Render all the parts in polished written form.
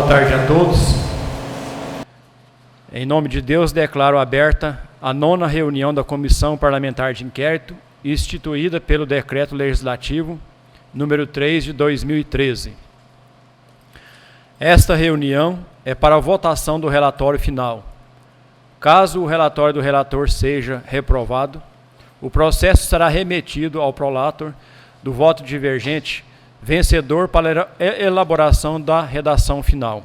Boa tarde a todos. Em nome de Deus, declaro aberta a 9ª reunião da Comissão Parlamentar de Inquérito, instituída pelo Decreto Legislativo número 3 de 2013. Esta reunião é para a votação do relatório final. Caso o relatório do relator seja reprovado, o processo será remetido ao prolator do voto divergente, vencedor para a elaboração da redação final.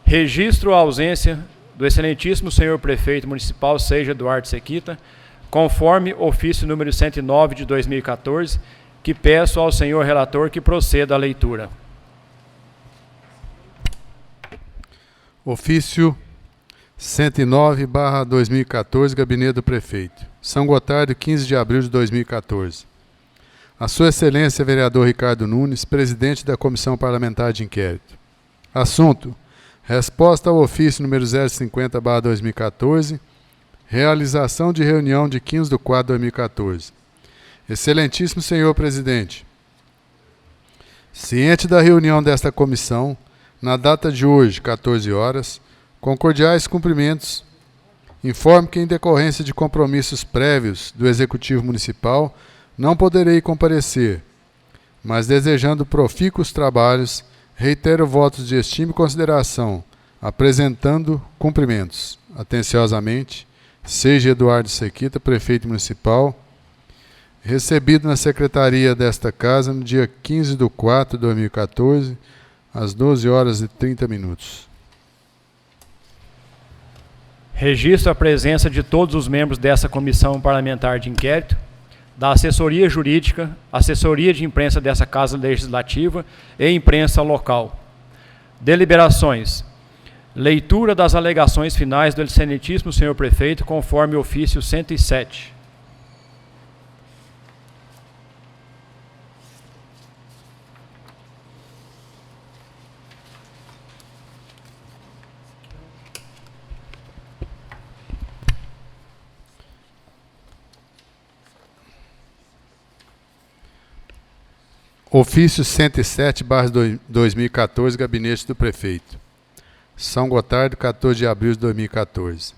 Registro a ausência do excelentíssimo senhor prefeito municipal Seixas Eduardo Sequita, conforme ofício número 109 de 2014, que peço ao senhor relator que proceda à leitura. Ofício 109/2014, Gabinete do Prefeito. São Gotardo, 15 de abril de 2014. A Sua Excelência, vereador Ricardo Nunes, presidente da Comissão Parlamentar de Inquérito. Assunto: resposta ao ofício número 050/2014, realização de reunião de 15/4/2014. Excelentíssimo senhor presidente, ciente da reunião desta comissão, na data de hoje, 14 horas, com cordiais cumprimentos, informo que, em decorrência de compromissos prévios do Executivo Municipal, não poderei comparecer, mas, desejando profícuos trabalhos, reitero votos de estima e consideração, apresentando cumprimentos. Atenciosamente, Seixas Eduardo Sequita, Prefeito Municipal, recebido na Secretaria desta Casa no dia 15/4/2014, às 12h30. Registro a presença de todos os membros dessa Comissão Parlamentar de Inquérito, da assessoria jurídica, assessoria de imprensa dessa Casa Legislativa e imprensa local. Deliberações. Leitura das alegações finais do excelentíssimo senhor prefeito, conforme o ofício 107. Ofício 107/2014, Gabinete do Prefeito. São Gotardo, 14 de abril de 2014.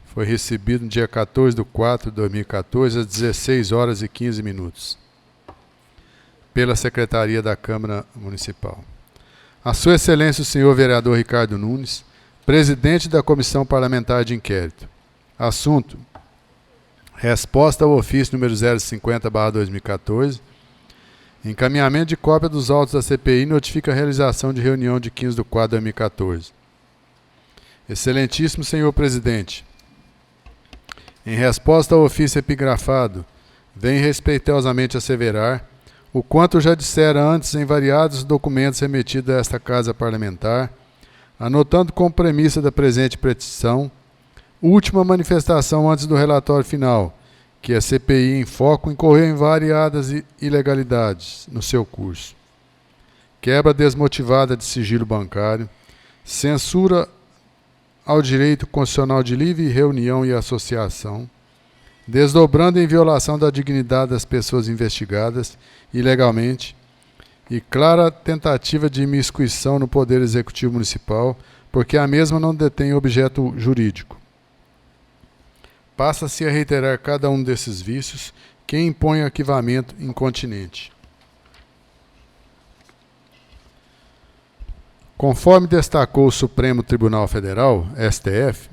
Foi recebido no dia 14/4/2014, às 16h15, pela Secretaria da Câmara Municipal. A Sua Excelência, o senhor vereador Ricardo Nunes, presidente da Comissão Parlamentar de Inquérito. Assunto: resposta ao ofício número 050/2014, encaminhamento de cópia dos autos da CPI notifica a realização de reunião de 15/4/2014. Excelentíssimo senhor presidente, em resposta ao ofício epigrafado, venho respeitosamente asseverar o quanto já dissera antes em variados documentos remetidos a esta Casa Parlamentar, anotando como premissa da presente petição, última manifestação antes do relatório final, que a CPI em foco incorreu em variadas ilegalidades no seu curso. Quebra desmotivada de sigilo bancário, censura ao direito constitucional de livre reunião e associação, desdobrando em violação da dignidade das pessoas investigadas ilegalmente e clara tentativa de imiscuição no Poder Executivo Municipal, porque a mesma não detém objeto jurídico. Passa-se a reiterar cada um desses vícios que impõe arquivamento incontinente. Conforme destacou o Supremo Tribunal Federal, STF,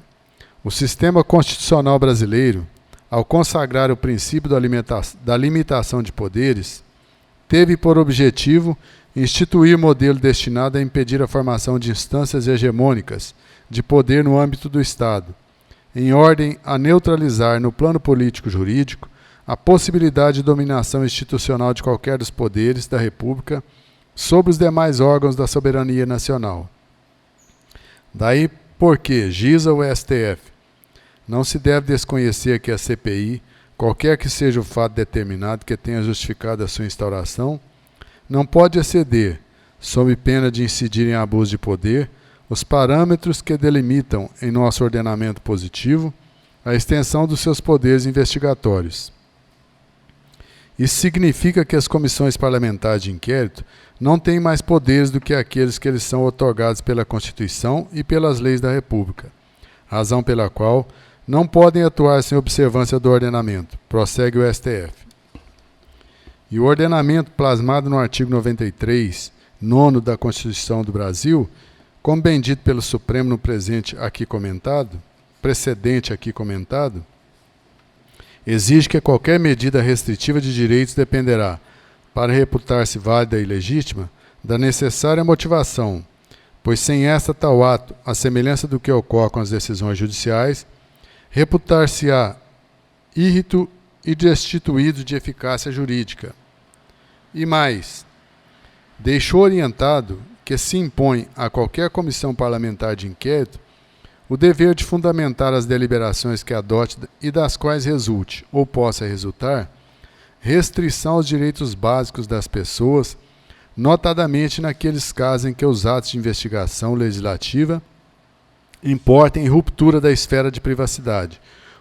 o sistema constitucional brasileiro, ao consagrar o princípio da limitação de poderes, teve por objetivo instituir modelo destinado a impedir a formação de instâncias hegemônicas de poder no âmbito do Estado, em ordem a neutralizar no plano político-jurídico a possibilidade de dominação institucional de qualquer dos poderes da República sobre os demais órgãos da soberania nacional. Daí porque, giza o STF, não se deve desconhecer que a CPI, qualquer que seja o fato determinado que tenha justificado a sua instauração, não pode exceder, sob pena de incidir em abuso de poder, os parâmetros que delimitam em nosso ordenamento positivo a extensão dos seus poderes investigatórios. Isso significa que as comissões parlamentares de inquérito não têm mais poderes do que aqueles que eles são otorgados pela Constituição e pelas leis da República, razão pela qual não podem atuar sem observância do ordenamento, prossegue o STF. E o ordenamento plasmado no artigo 93, 9º da Constituição do Brasil, como bem dito pelo Supremo no precedente aqui comentado, exige que qualquer medida restritiva de direitos dependerá, para reputar-se válida e legítima, da necessária motivação, pois sem esta tal ato, à semelhança do que ocorre com as decisões judiciais, reputar-se-á írrito e destituído de eficácia jurídica. E mais, deixou orientado que se impõe a qualquer comissão parlamentar de inquérito o dever de fundamentar as deliberações que adote e das quais resulte, ou possa resultar, restrição aos direitos básicos das pessoas, notadamente naqueles casos em que os atos de investigação legislativa importem ruptura da esfera de privacidade,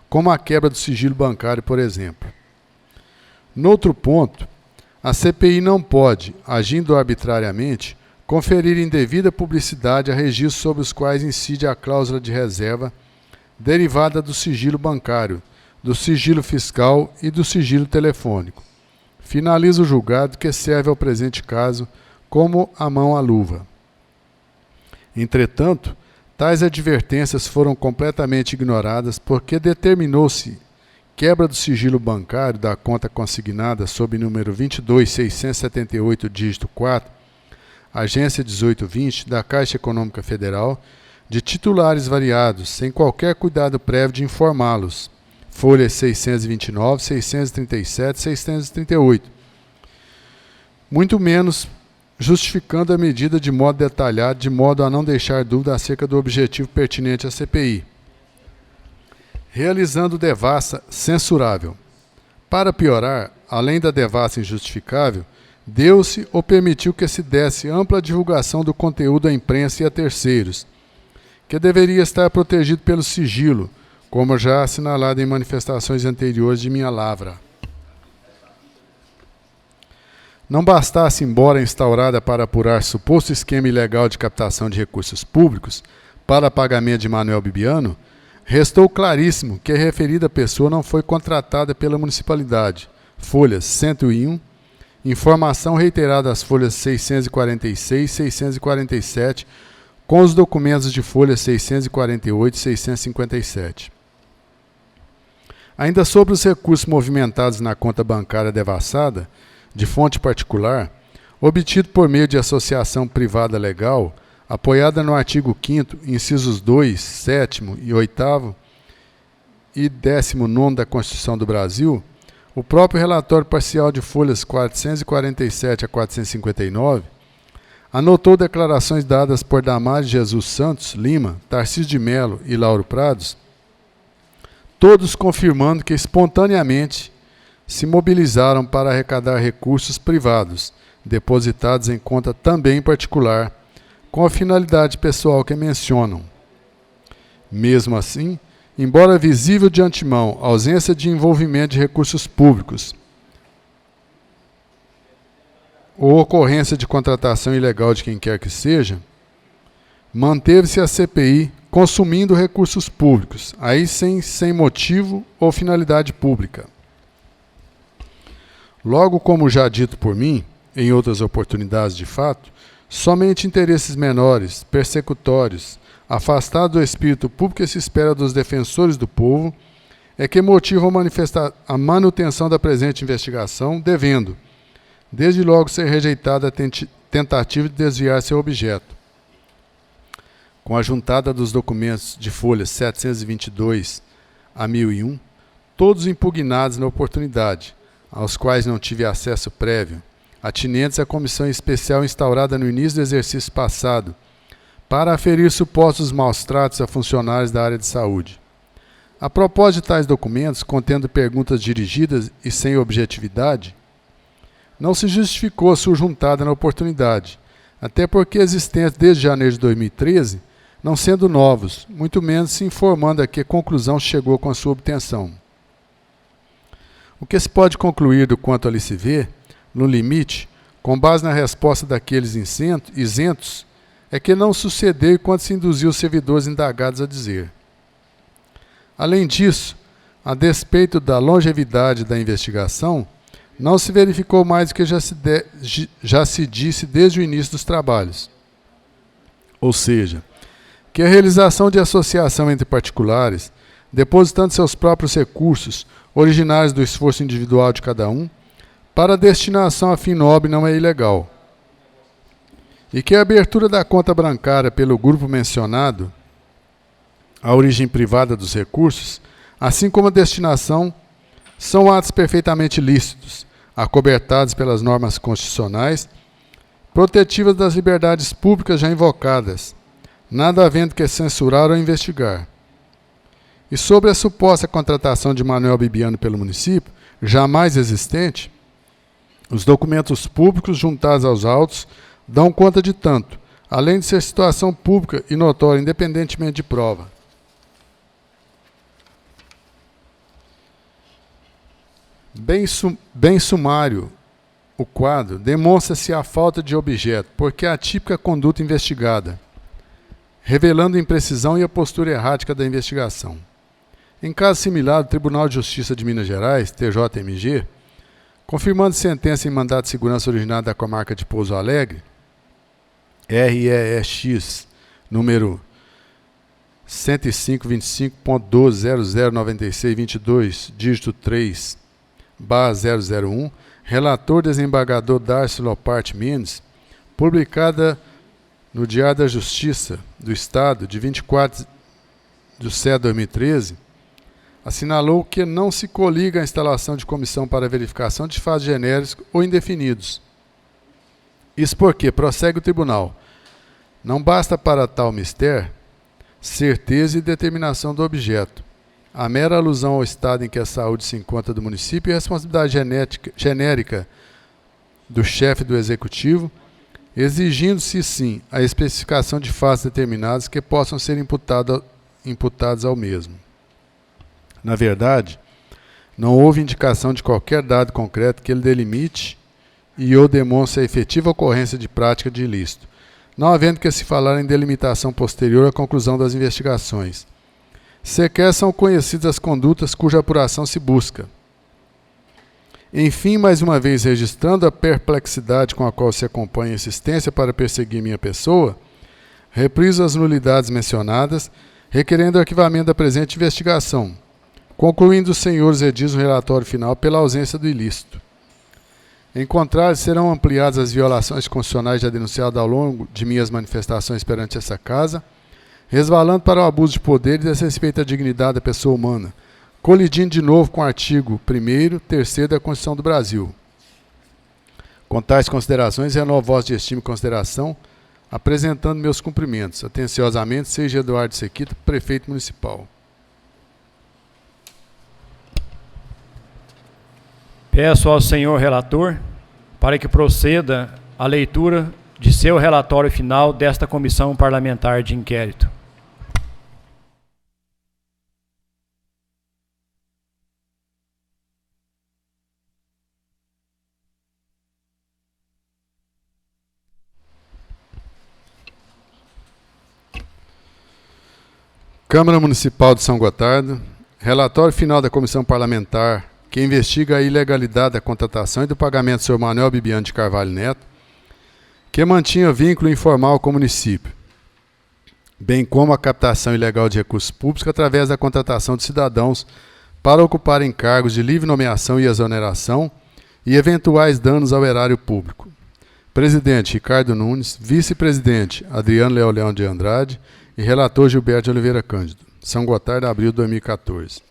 como a quebra do sigilo bancário, por exemplo. Noutro ponto, a CPI não pode, agindo arbitrariamente, conferir indevida publicidade a registros sobre os quais incide a cláusula de reserva derivada do sigilo bancário, do sigilo fiscal e do sigilo telefônico. Finaliza o julgado que serve ao presente caso como a mão à luva. Entretanto, tais advertências foram completamente ignoradas porque determinou-se quebra do sigilo bancário da conta consignada sob número 22.678, dígito 4, Agência 1820 da Caixa Econômica Federal, de titulares variados, sem qualquer cuidado prévio de informá-los. Folhas 629, 637, 638. Muito menos justificando a medida de modo detalhado, de modo a não deixar dúvida acerca do objetivo pertinente à CPI. Realizando devassa censurável. Para piorar, além da devassa injustificável, deu-se ou permitiu que se desse ampla divulgação do conteúdo à imprensa e a terceiros, que deveria estar protegido pelo sigilo, como já assinalado em manifestações anteriores de minha lavra. Não bastasse, embora instaurada para apurar suposto esquema ilegal de captação de recursos públicos para pagamento de Manuel Bibiano, restou claríssimo que a referida pessoa não foi contratada pela municipalidade. Folhas 101, informação reiterada às folhas 646 e 647, com os documentos de folhas 648 e 657. Ainda sobre os recursos movimentados na conta bancária devassada, de fonte particular, obtido por meio de associação privada legal, apoiada no artigo 5º, incisos 2, 7º e 8º e 19º da Constituição do Brasil, o próprio relatório parcial de folhas 447 a 459 anotou declarações dadas por Damares Jesus Santos Lima, Tarcísio de Melo e Lauro Prados, todos confirmando que espontaneamente se mobilizaram para arrecadar recursos privados, depositados em conta também particular, com a finalidade pessoal que mencionam. Mesmo assim, embora visível de antemão a ausência de envolvimento de recursos públicos ou ocorrência de contratação ilegal de quem quer que seja, manteve-se a CPI consumindo recursos públicos, aí sem motivo ou finalidade pública. Logo, como já dito por mim, em outras oportunidades de fato, somente interesses menores, persecutórios, afastados do espírito público que se espera dos defensores do povo, é que motivam a manutenção da presente investigação, devendo, desde logo, ser rejeitada a tentativa de desviar seu objeto. Com a juntada dos documentos de folhas 722 a 1001, todos impugnados na oportunidade, aos quais não tive acesso prévio, atinentes à comissão especial instaurada no início do exercício passado, para aferir supostos maus-tratos a funcionários da área de saúde. A propósito de tais documentos, contendo perguntas dirigidas e sem objetividade, não se justificou a sua juntada na oportunidade, até porque existentes desde janeiro de 2013, não sendo novos, muito menos se informando a que conclusão chegou com a sua obtenção. O que se pode concluir do quanto ali se vê, no limite, com base na resposta daqueles isentos, é que não sucedeu quanto se induziu os servidores indagados a dizer. Além disso, a despeito da longevidade da investigação, não se verificou mais do que já se disse desde o início dos trabalhos. Ou seja, que a realização de associação entre particulares, depositando seus próprios recursos, originários do esforço individual de cada um, para destinação a fim nobre não é ilegal. E que a abertura da conta bancária pelo grupo mencionado, a origem privada dos recursos, assim como a destinação, são atos perfeitamente lícitos, acobertados pelas normas constitucionais, protetivas das liberdades públicas já invocadas, nada havendo que censurar ou investigar. E sobre a suposta contratação de Manuel Bibiano pelo município, jamais existente, os documentos públicos juntados aos autos dão conta de tanto, além de ser situação pública e notória, independentemente de prova. Bem sumário, o quadro demonstra-se a falta de objeto, porque é a típica conduta investigada, revelando imprecisão e a postura errática da investigação. Em caso similar, o Tribunal de Justiça de Minas Gerais, TJMG, confirmando sentença em mandato de segurança originado da comarca de Pouso Alegre, REX, número 105.25.12.0096.22, dígito 3/001, relator desembargador Darcy Loparte Mendes, publicada no Diário da Justiça do Estado, de 24 de 7 de 2013, assinalou que não se coliga a instalação de comissão para verificação de fatos genéricos ou indefinidos. Isso porque, prossegue o tribunal, não basta para tal mister certeza e determinação do objeto. A mera alusão ao estado em que a saúde se encontra do município e a responsabilidade genérica do chefe do executivo, exigindo-se, sim, a especificação de fatos determinados que possam ser imputados ao mesmo. Na verdade, não houve indicação de qualquer dado concreto que ele delimite e ou demonstre a efetiva ocorrência de prática de ilícito, não havendo que se falar em delimitação posterior à conclusão das investigações. Sequer são conhecidas as condutas cuja apuração se busca. Enfim, mais uma vez registrando a perplexidade com a qual se acompanha a insistência para perseguir minha pessoa, repriso as nulidades mencionadas, requerendo o arquivamento da presente investigação, concluindo os senhores redizem o relatório final pela ausência do ilícito. Em contrário, serão ampliadas as violações constitucionais já denunciadas ao longo de minhas manifestações perante essa casa, resvalando para o abuso de poder e desrespeito à dignidade da pessoa humana, colidindo de novo com o artigo 1º, 3º da Constituição do Brasil. Com tais considerações, renovo voz de estima e consideração, apresentando meus cumprimentos. Atenciosamente, seja Eduardo Sequito, prefeito municipal. Peço ao senhor relator para que proceda a leitura de seu relatório final desta comissão parlamentar de inquérito. Câmara Municipal de São Gotardo, relatório final da comissão parlamentar que investiga a ilegalidade da contratação e do pagamento do senhor Manuel Bibiano de Carvalho Neto, que mantinha vínculo informal com o município, bem como a captação ilegal de recursos públicos através da contratação de cidadãos para ocuparem cargos de livre nomeação e exoneração e eventuais danos ao erário público. Presidente Ricardo Nunes, vice-presidente Adriano Leão de Andrade e relator Gilberto de Oliveira Cândido. São Gotardo, abril de 2014.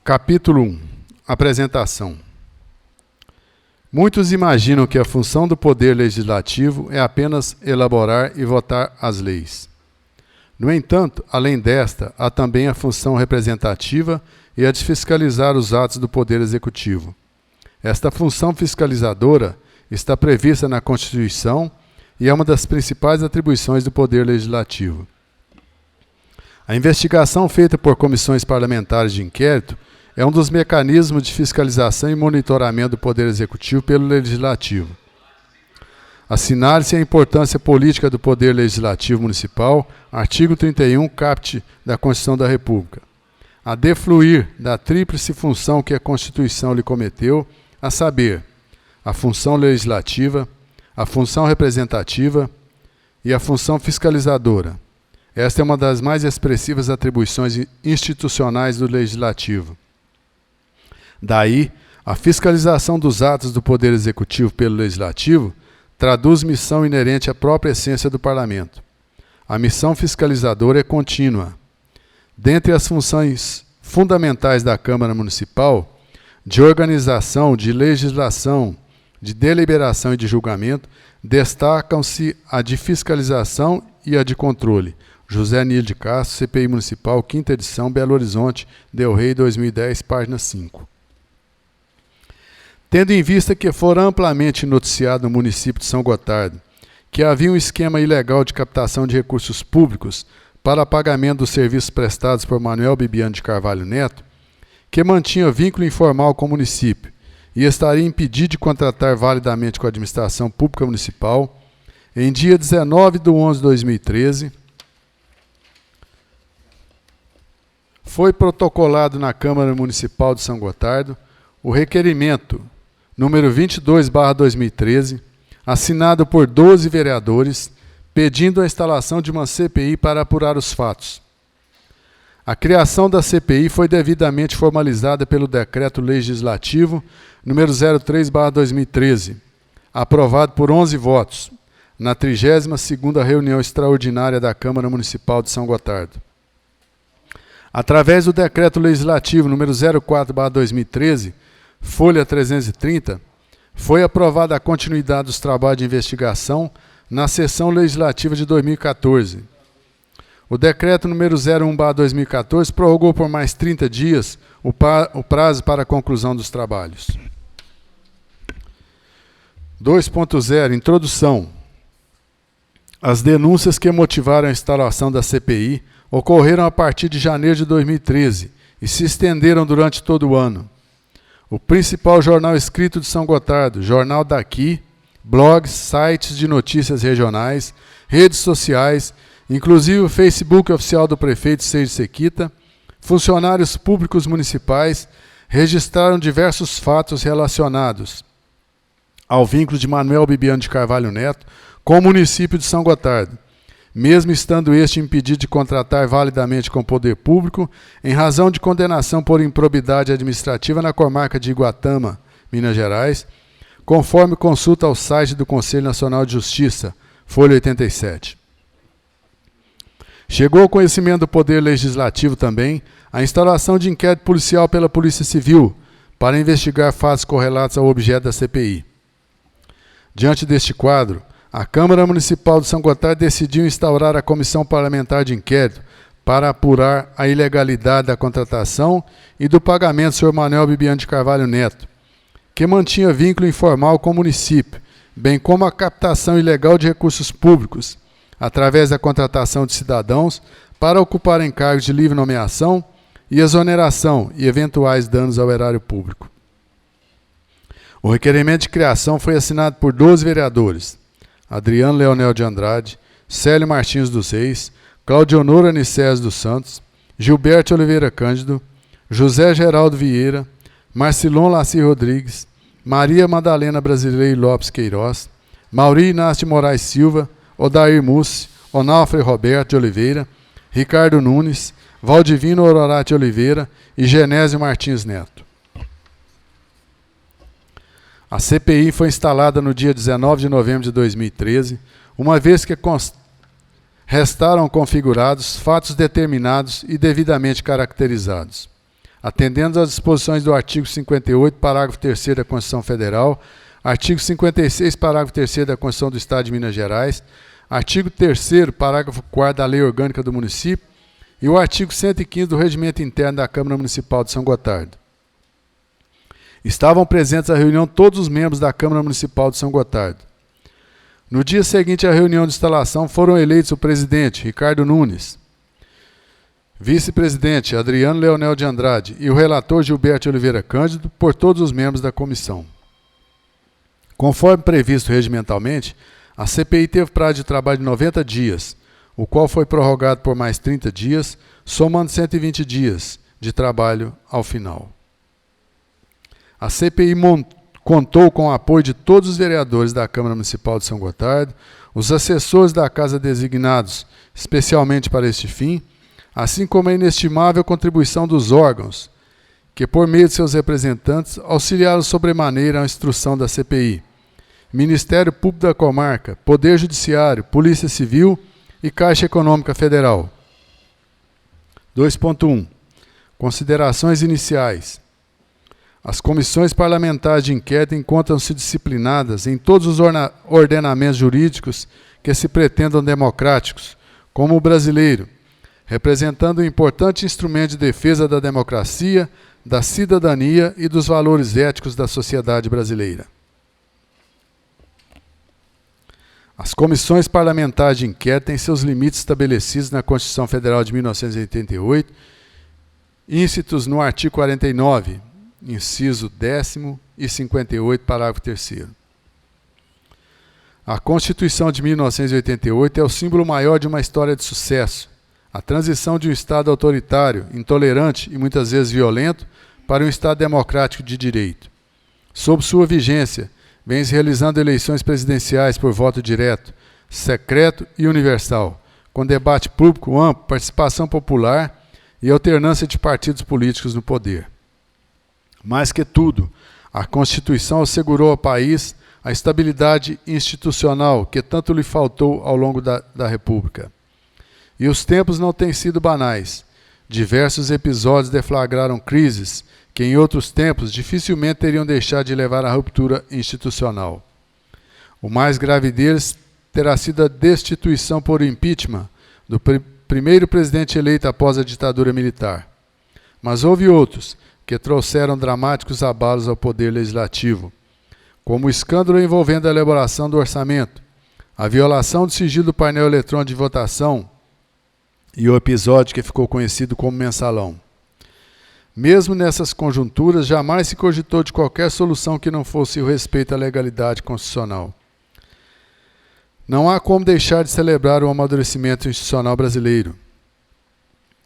Capítulo 1. Apresentação. Muitos imaginam que a função do Poder Legislativo é apenas elaborar e votar as leis. No entanto, além desta, há também a função representativa e a de fiscalizar os atos do Poder Executivo. Esta função fiscalizadora está prevista na Constituição e é uma das principais atribuições do Poder Legislativo. A investigação feita por comissões parlamentares de inquérito é um dos mecanismos de fiscalização e monitoramento do Poder Executivo pelo Legislativo. Assinale-se a importância política do Poder Legislativo Municipal, artigo 31, caput da Constituição da República, a defluir da tríplice função que a Constituição lhe cometeu, a saber, a função legislativa, a função representativa e a função fiscalizadora. Esta é uma das mais expressivas atribuições institucionais do Legislativo. Daí, a fiscalização dos atos do Poder Executivo pelo Legislativo traduz missão inerente à própria essência do Parlamento. A missão fiscalizadora é contínua. Dentre as funções fundamentais da Câmara Municipal, de organização, de legislação, de deliberação e de julgamento, destacam-se a de fiscalização e a de controle. José Nilo de Castro, CPI Municipal, 5ª edição, Belo Horizonte, Del Rey, 2010, página 5. Tendo em vista que fora amplamente noticiado no município de São Gotardo que havia um esquema ilegal de captação de recursos públicos para pagamento dos serviços prestados por Manuel Bibiano de Carvalho Neto, que mantinha vínculo informal com o município e estaria impedido de contratar validamente com a administração pública municipal, em dia 19/11/2013, foi protocolado na Câmara Municipal de São Gotardo o requerimento número 22/2013, assinado por 12 vereadores, pedindo a instalação de uma CPI para apurar os fatos. A criação da CPI foi devidamente formalizada pelo Decreto Legislativo número 03/2013, aprovado por 11 votos, na 32ª reunião extraordinária da Câmara Municipal de São Gotardo. Através do Decreto Legislativo número 04/2013, folha 330, foi aprovada a continuidade dos trabalhos de investigação na sessão legislativa de 2014. O decreto número 01/2014 prorrogou por mais 30 dias o prazo para a conclusão dos trabalhos. 2.0 Introdução. As denúncias que motivaram a instalação da CPI ocorreram a partir de janeiro de 2013 e se estenderam durante todo o ano. O principal jornal escrito de São Gotardo, Jornal daqui, blogs, sites de notícias regionais, redes sociais, inclusive o Facebook oficial do prefeito Sérgio Sequita, funcionários públicos municipais, registraram diversos fatos relacionados ao vínculo de Manuel Bibiano de Carvalho Neto com o município de São Gotardo, mesmo estando este impedido de contratar validamente com o poder público, em razão de condenação por improbidade administrativa na comarca de Iguatama, Minas Gerais, conforme consulta ao site do Conselho Nacional de Justiça, folha 87. Chegou ao conhecimento do Poder Legislativo também a instalação de inquérito policial pela Polícia Civil para investigar fatos correlatos ao objeto da CPI. Diante deste quadro, a Câmara Municipal de São Gotardo decidiu instaurar a Comissão Parlamentar de Inquérito para apurar a ilegalidade da contratação e do pagamento do senhor Manuel Bibiano de Carvalho Neto, que mantinha vínculo informal com o município, bem como a captação ilegal de recursos públicos, através da contratação de cidadãos para ocupar cargos de livre nomeação e exoneração e eventuais danos ao erário público. O requerimento de criação foi assinado por 12 vereadores, Adriano Leonel de Andrade, Célio Martins dos Reis, Claudionor Anicés dos Santos, Gilberto Oliveira Cândido, José Geraldo Vieira, Marcilon Laci Rodrigues, Maria Madalena Brasileiro Lopes Queiroz, Mauri Inácio de Moraes Silva, Odair Mussi, Onalfre Roberto de Oliveira, Ricardo Nunes, Valdivino Ororati de Oliveira e Genésio Martins Neto. A CPI foi instalada no dia 19 de novembro de 2013, uma vez que restaram configurados fatos determinados e devidamente caracterizados. Atendendo às disposições do artigo 58, parágrafo 3º da Constituição Federal, artigo 56, parágrafo 3º da Constituição do Estado de Minas Gerais, artigo 3º, parágrafo 4º da Lei Orgânica do Município e o artigo 115 do Regimento Interno da Câmara Municipal de São Gotardo. Estavam presentes à reunião todos os membros da Câmara Municipal de São Gotardo. No dia seguinte à reunião de instalação, foram eleitos o presidente, Ricardo Nunes, Vice-presidente Adriano Leonel de Andrade e o relator Gilberto Oliveira Cândido, por todos os membros da comissão. Conforme previsto regimentalmente, a CPI teve prazo de trabalho de 90 dias, o qual foi prorrogado por mais 30 dias, somando 120 dias de trabalho ao final. A CPI contou com o apoio de todos os vereadores da Câmara Municipal de São Gotardo, os assessores da Casa designados especialmente para este fim, assim como a inestimável contribuição dos órgãos, que por meio de seus representantes auxiliaram sobremaneira a instrução da CPI. Ministério Público da Comarca, Poder Judiciário, Polícia Civil e Caixa Econômica Federal. 2.1. Considerações iniciais. As comissões parlamentares de inquérito encontram-se disciplinadas em todos os ordenamentos jurídicos que se pretendam democráticos, como o brasileiro, representando um importante instrumento de defesa da democracia, da cidadania e dos valores éticos da sociedade brasileira. As comissões parlamentares de inquérito têm seus limites estabelecidos na Constituição Federal de 1988, íncitos no artigo 49, inciso 10º e 58, parágrafo 3º. A Constituição de 1988 é o símbolo maior de uma história de sucesso, a transição de um Estado autoritário, intolerante e muitas vezes violento para um Estado democrático de direito. Sob sua vigência, vem-se realizando eleições presidenciais por voto direto, secreto e universal, com debate público amplo, participação popular e alternância de partidos políticos no poder. Mais que tudo, a Constituição assegurou ao país a estabilidade institucional que tanto lhe faltou ao longo da República. E os tempos não têm sido banais. Diversos episódios deflagraram crises que em outros tempos dificilmente teriam deixado de levar à ruptura institucional. O mais grave deles terá sido a destituição por impeachment do primeiro presidente eleito após a ditadura militar. Mas houve outros que trouxeram dramáticos abalos ao poder legislativo, como o escândalo envolvendo a elaboração do orçamento, a violação do sigilo do painel eletrônico de votação e o episódio que ficou conhecido como mensalão. Mesmo nessas conjunturas, jamais se cogitou de qualquer solução que não fosse o respeito à legalidade constitucional. Não há como deixar de celebrar o amadurecimento institucional brasileiro.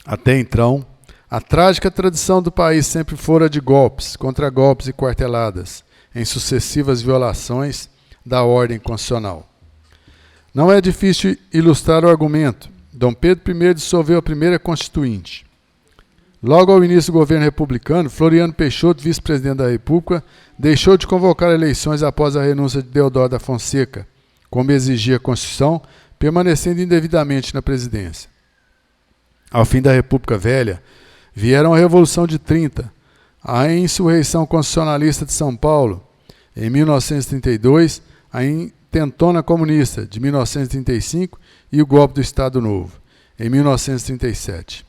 Até então, a trágica tradição do país sempre fora de golpes, contragolpes e quarteladas, em sucessivas violações da ordem constitucional. Não é difícil ilustrar o argumento. Dom Pedro I dissolveu a primeira Constituinte. Logo ao início do governo republicano, Floriano Peixoto, vice-presidente da República, deixou de convocar eleições após a renúncia de Deodoro da Fonseca, como exigia a Constituição, permanecendo indevidamente na presidência. Ao fim da República Velha, vieram a Revolução de 30, a insurreição constitucionalista de São Paulo, em 1932, a intentona comunista, de 1935, e o golpe do Estado Novo, em 1937.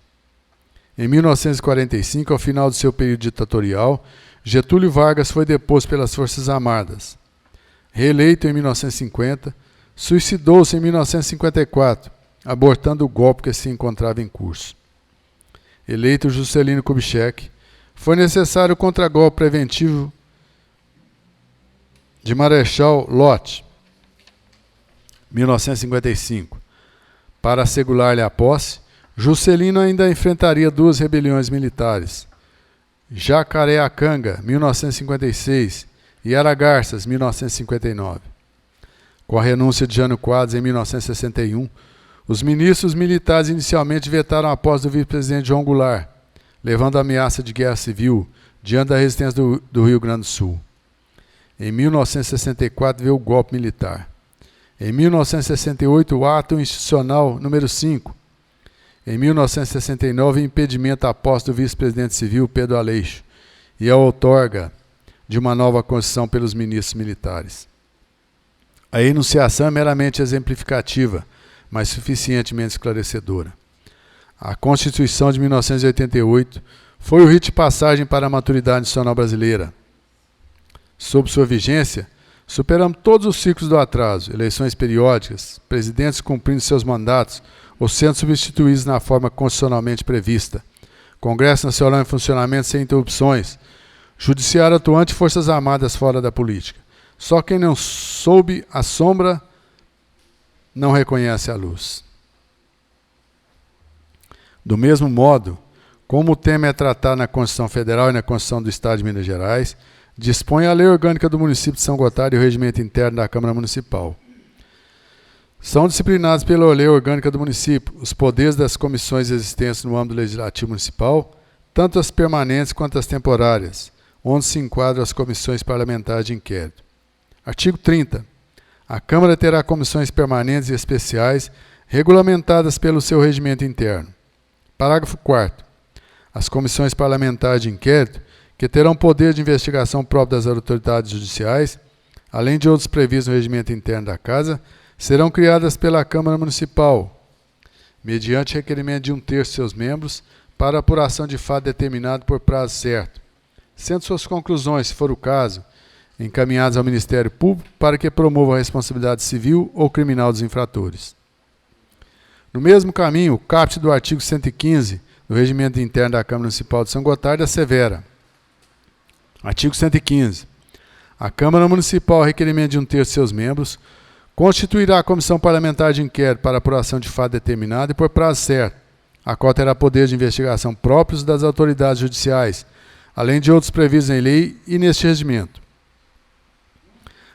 Em 1945, ao final do seu período ditatorial, Getúlio Vargas foi deposto pelas Forças Armadas. Reeleito em 1950, suicidou-se em 1954, abortando o golpe que se encontrava em curso. Eleito Juscelino Kubitschek, foi necessário o contragolpe preventivo de Marechal Lott, 1955. Para assegurar-lhe a posse, Juscelino ainda enfrentaria duas rebeliões militares, Jacareacanga, 1956, e Aragarças, 1959. Com a renúncia de Jânio Quadros em 1961, os ministros militares inicialmente vetaram a posse do vice-presidente João Goulart, levando a ameaça de guerra civil diante da resistência do Rio Grande do Sul. Em 1964 veio o golpe militar. Em 1968, o ato institucional número 5. Em 1969, o impedimento à posse do vice-presidente civil Pedro Aleixo e a outorga de uma nova Constituição pelos ministros militares. A enunciação é meramente exemplificativa, mas suficientemente esclarecedora. A Constituição de 1988 foi o rito de passagem para a maturidade institucional brasileira. Sob sua vigência, Superamos todos os ciclos do atraso, eleições periódicas, presidentes cumprindo seus mandatos ou sendo substituídos na forma constitucionalmente prevista, Congresso Nacional em funcionamento sem interrupções, Judiciário atuante e Forças Armadas fora da política. Só quem não soube a sombra não reconhece a luz. Do mesmo modo, como o tema é tratado na Constituição Federal e na Constituição do Estado de Minas Gerais, dispõe a Lei Orgânica do Município de São Gotardo e o Regimento Interno da Câmara Municipal. São disciplinados pela Lei Orgânica do Município os poderes das comissões existentes no âmbito legislativo municipal, tanto as permanentes quanto as temporárias, onde se enquadram as comissões parlamentares de inquérito. Artigo 30. A Câmara terá comissões permanentes e especiais regulamentadas pelo seu regimento interno. Parágrafo 4º. As comissões parlamentares de inquérito, que terão poder de investigação próprio das autoridades judiciais, além de outros previstos no regimento interno da Casa, serão criadas pela Câmara Municipal, mediante requerimento de 1/3 de seus membros, para apuração de fato determinado por prazo certo, sendo suas conclusões, se for o caso, encaminhadas ao Ministério Público para que promova a responsabilidade civil ou criminal dos infratores. No mesmo caminho, o caput do artigo 115 do Regimento Interno da Câmara Municipal de São Gotardo assevera. Artigo 115. A Câmara Municipal, a requerimento de 1/3 de seus membros, constituirá a comissão parlamentar de inquérito para apuração de fato determinado e por prazo certo, a qual terá poder de investigação próprios das autoridades judiciais, além de outros previstos em lei e neste regimento.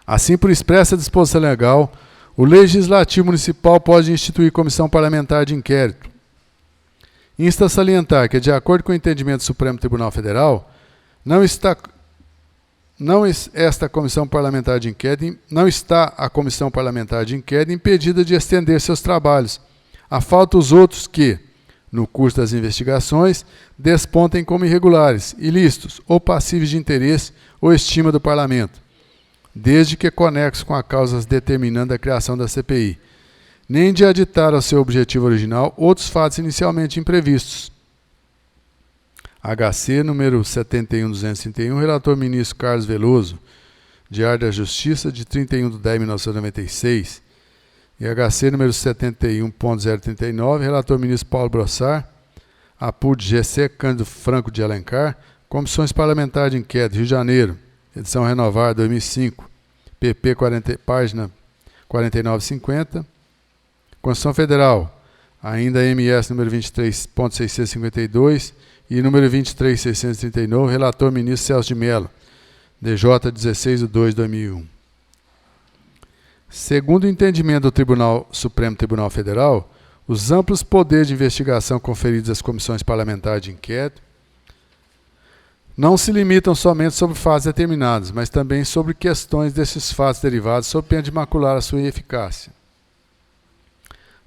Assim, por expressa disposição legal, o Legislativo Municipal pode instituir comissão parlamentar de inquérito. Insta a salientar que, de acordo com o entendimento do Supremo Tribunal Federal, esta comissão parlamentar de inquérito não está a comissão parlamentar de inquérito impedida de estender seus trabalhos, a falta os outros que, no curso das investigações, despontem como irregulares, ilícitos ou passíveis de interesse ou estima do Parlamento, desde que conexos com as causas determinando a criação da CPI, nem de aditar ao seu objetivo original outros fatos inicialmente imprevistos. HC número 71.231, relator ministro Carlos Veloso, Diário da Justiça, de 31/10/1996. E HC número 71.039, relator ministro Paulo Brossard, APUD GC Cândido Franco de Alencar, Comissões Parlamentares de Inquérito, Rio de Janeiro, edição renovada 2005, PP 40, página 4950. Constituição Federal, ainda MS número 23.652 e número 23.639, relator ministro Celso de Mello, DJ 16/2/2001. Segundo o entendimento do Supremo Tribunal Federal, os amplos poderes de investigação conferidos às comissões parlamentares de inquérito não se limitam somente sobre fatos determinados, mas também sobre questões desses fatos derivados, sob pena de macular a sua eficácia.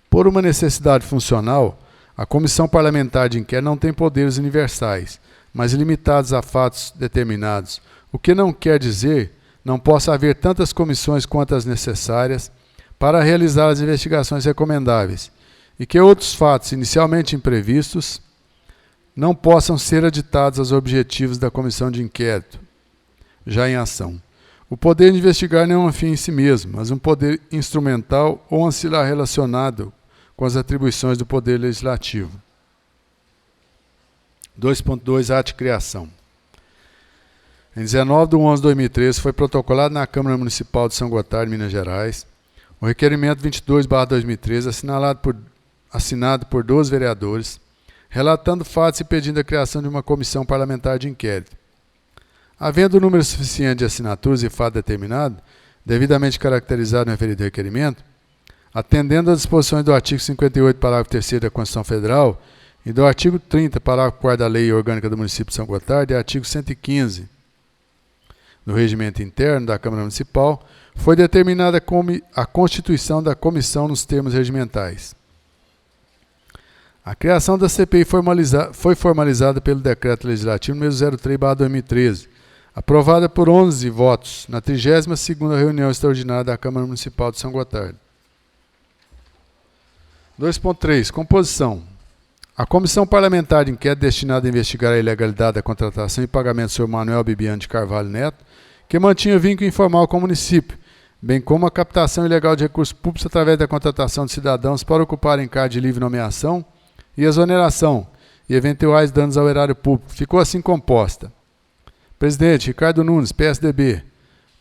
Por uma necessidade funcional, a comissão parlamentar de inquérito não tem poderes universais, mas limitados a fatos determinados, o que não quer dizer não possa haver tantas comissões quanto as necessárias para realizar as investigações recomendáveis, e que outros fatos inicialmente imprevistos não possam ser aditados aos objetivos da comissão de inquérito, já em ação. O poder de investigar não é um fim em si mesmo, mas um poder instrumental ou ancilar relacionado com as atribuições do Poder Legislativo. 2.2 Ato de Criação. Em 19/11/2013 foi protocolado na Câmara Municipal de São Gotardo, Minas Gerais, o requerimento 22/2013, assinado por 12 vereadores, relatando fatos e pedindo a criação de uma comissão parlamentar de inquérito. Havendo número suficiente de assinaturas e fato determinado, devidamente caracterizado no referido requerimento, atendendo às disposições do artigo 58, parágrafo 3º da Constituição Federal e do artigo 30, parágrafo 4º da Lei Orgânica do Município de São Gotardo e artigo 115 do Regimento Interno da Câmara Municipal, foi determinada a constituição da comissão nos termos regimentais. A criação da CPI foi formalizada pelo Decreto Legislativo número 03/2013, aprovada por 11 votos na 32ª reunião extraordinária da Câmara Municipal de São Gotardo. 2.3. Composição. A Comissão Parlamentar de Inquérito destinada a investigar a ilegalidade da contratação e pagamento do Sr. Manuel Bibiano de Carvalho Neto que mantinha vínculo informal com o município, bem como a captação ilegal de recursos públicos através da contratação de cidadãos para ocuparem cargo de livre nomeação e exoneração e eventuais danos ao erário público. Ficou assim composta. Presidente, Ricardo Nunes, PSDB.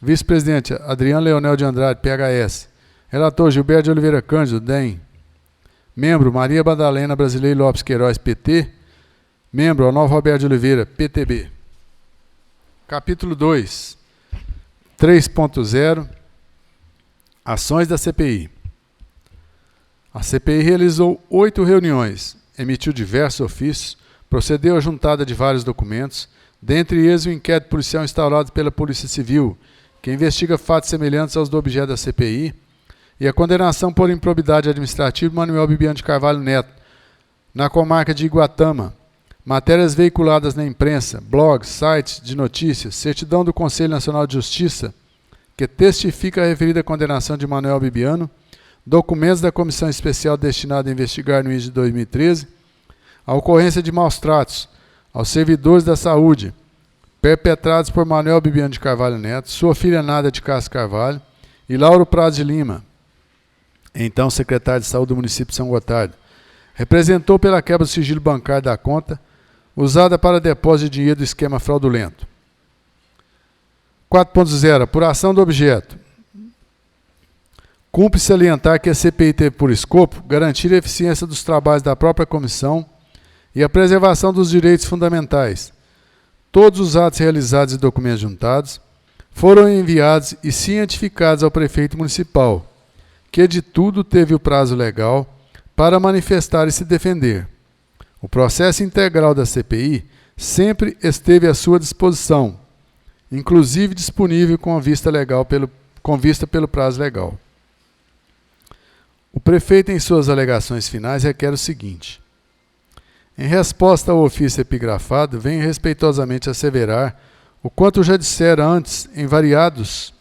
Vice-presidente, Adriano Leonel de Andrade, PHS. Relator, Gilberto de Oliveira Cândido, DEM. Membro, Maria Madalena Brasileiro Lopes Queiroz, PT. Membro, Arnaldo Roberto de Oliveira, PTB. Capítulo 2, 3.0, Ações da CPI. A CPI realizou 8 reuniões, emitiu diversos ofícios, procedeu à juntada de vários documentos, dentre eles o inquérito policial instaurado pela Polícia Civil, que investiga fatos semelhantes aos do objeto da CPI, e a condenação por improbidade administrativa de Manuel Bibiano de Carvalho Neto, na comarca de Iguatama, matérias veiculadas na imprensa, blogs, sites de notícias, certidão do Conselho Nacional de Justiça, que testifica a referida condenação de Manuel Bibiano, documentos da Comissão Especial destinada a investigar no início de 2013, a ocorrência de maus-tratos aos servidores da saúde, perpetrados por Manuel Bibiano de Carvalho Neto, sua filha Nádia de Castro Carvalho e Lauro Prado de Lima, então secretário de Saúde do município de São Gotardo, representou pela quebra do sigilo bancário da conta, usada para depósito de dinheiro do esquema fraudulento. 4.0. Apuração do objeto. Cumpre salientar que a CPI teve por escopo garantir a eficiência dos trabalhos da própria comissão e a preservação dos direitos fundamentais. Todos os atos realizados e documentos juntados foram enviados e cientificados ao prefeito municipal, que de tudo teve o prazo legal para manifestar e se defender. O processo integral da CPI sempre esteve à sua disposição, inclusive disponível com vista pelo prazo legal. O prefeito, em suas alegações finais, requer o seguinte: em resposta ao ofício epigrafado, venho respeitosamente asseverar o quanto já dissera antes em variados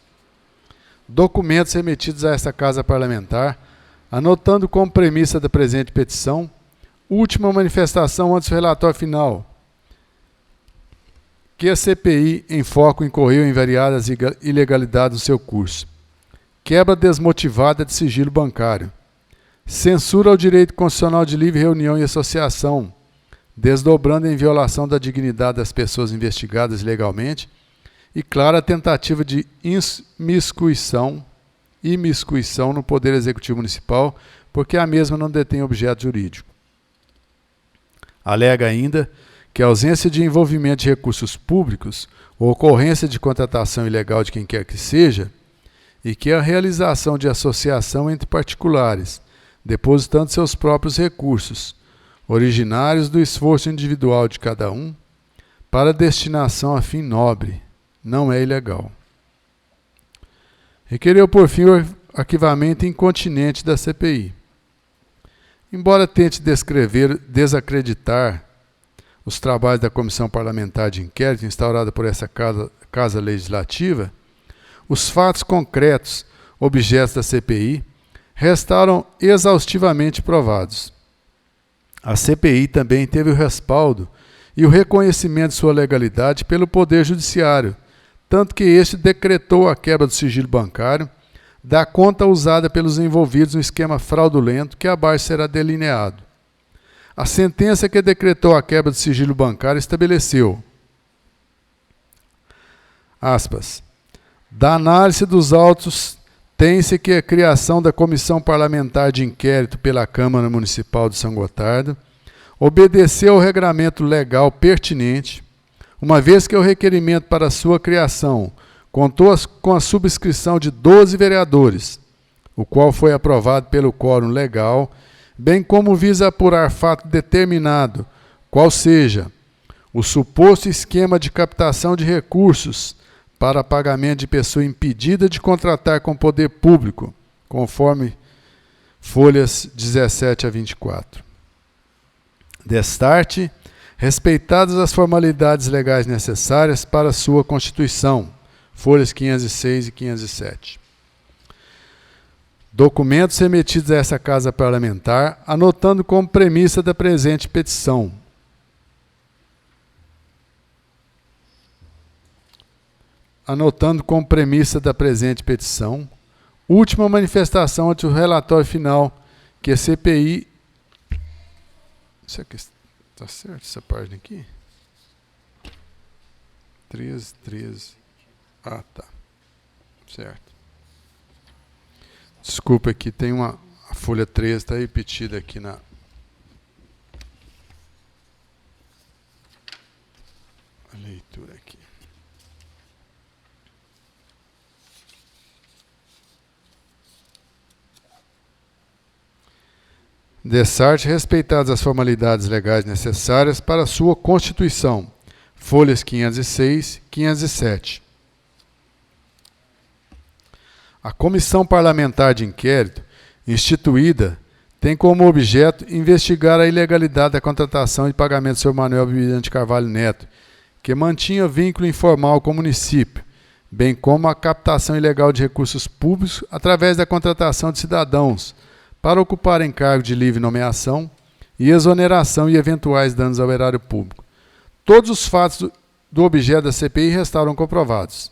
documentos remetidos a esta Casa Parlamentar, anotando como premissa da presente petição, última manifestação antes do relatório final, que a CPI em foco incorreu em variadas ilegalidades no seu curso. Quebra desmotivada de sigilo bancário. Censura ao direito constitucional de livre reunião e associação, desdobrando em violação da dignidade das pessoas investigadas ilegalmente, e clara tentativa de imiscuição no Poder Executivo Municipal, porque a mesma não detém objeto jurídico. Alega ainda que a ausência de envolvimento de recursos públicos ou ocorrência de contratação ilegal de quem quer que seja, e que a realização de associação entre particulares, depositando seus próprios recursos, originários do esforço individual de cada um, para destinação a fim nobre, não é ilegal. Requereu, por fim, o arquivamento incontinente da CPI. Embora tente desacreditar os trabalhos da Comissão Parlamentar de Inquérito instaurada por essa Casa Legislativa, os fatos concretos, objetos da CPI, restaram exaustivamente provados. A CPI também teve o respaldo e o reconhecimento de sua legalidade pelo Poder Judiciário, tanto que este decretou a quebra do sigilo bancário da conta usada pelos envolvidos no esquema fraudulento que abaixo será delineado. A sentença que decretou a quebra do sigilo bancário estabeleceu, aspas, da análise dos autos, tem-se que a criação da Comissão Parlamentar de Inquérito pela Câmara Municipal de São Gotardo obedeceu ao regramento legal pertinente, uma vez que o requerimento para sua criação contou com a subscrição de 12 vereadores, o qual foi aprovado pelo quórum legal, bem como visa apurar fato determinado, qual seja o suposto esquema de captação de recursos para pagamento de pessoa impedida de contratar com o poder público, conforme folhas 17 a 24. Destarte, respeitadas as formalidades legais necessárias para sua constituição, folhas 506 e 507. Documentos remetidos a essa Casa Parlamentar, anotando como premissa da presente petição. anotando como premissa da presente petição, última manifestação ante o relatório final, que a CPI... Isso aqui está certo, essa página aqui? 13. Ah, tá. Certo. Desculpa aqui, tem a folha 13, está repetida aqui na... A leitura aqui. Dessarte, respeitadas as formalidades legais necessárias para a sua constituição. Folhas 506 e 507. A Comissão Parlamentar de Inquérito, instituída, tem como objeto investigar a ilegalidade da contratação e pagamento do Sr. Manuel Bibiano de Carvalho Neto, que mantinha vínculo informal com o município, bem como a captação ilegal de recursos públicos através da contratação de cidadãos para ocupar cargo de livre nomeação e exoneração e eventuais danos ao erário público. Todos os fatos do objeto da CPI restaram comprovados.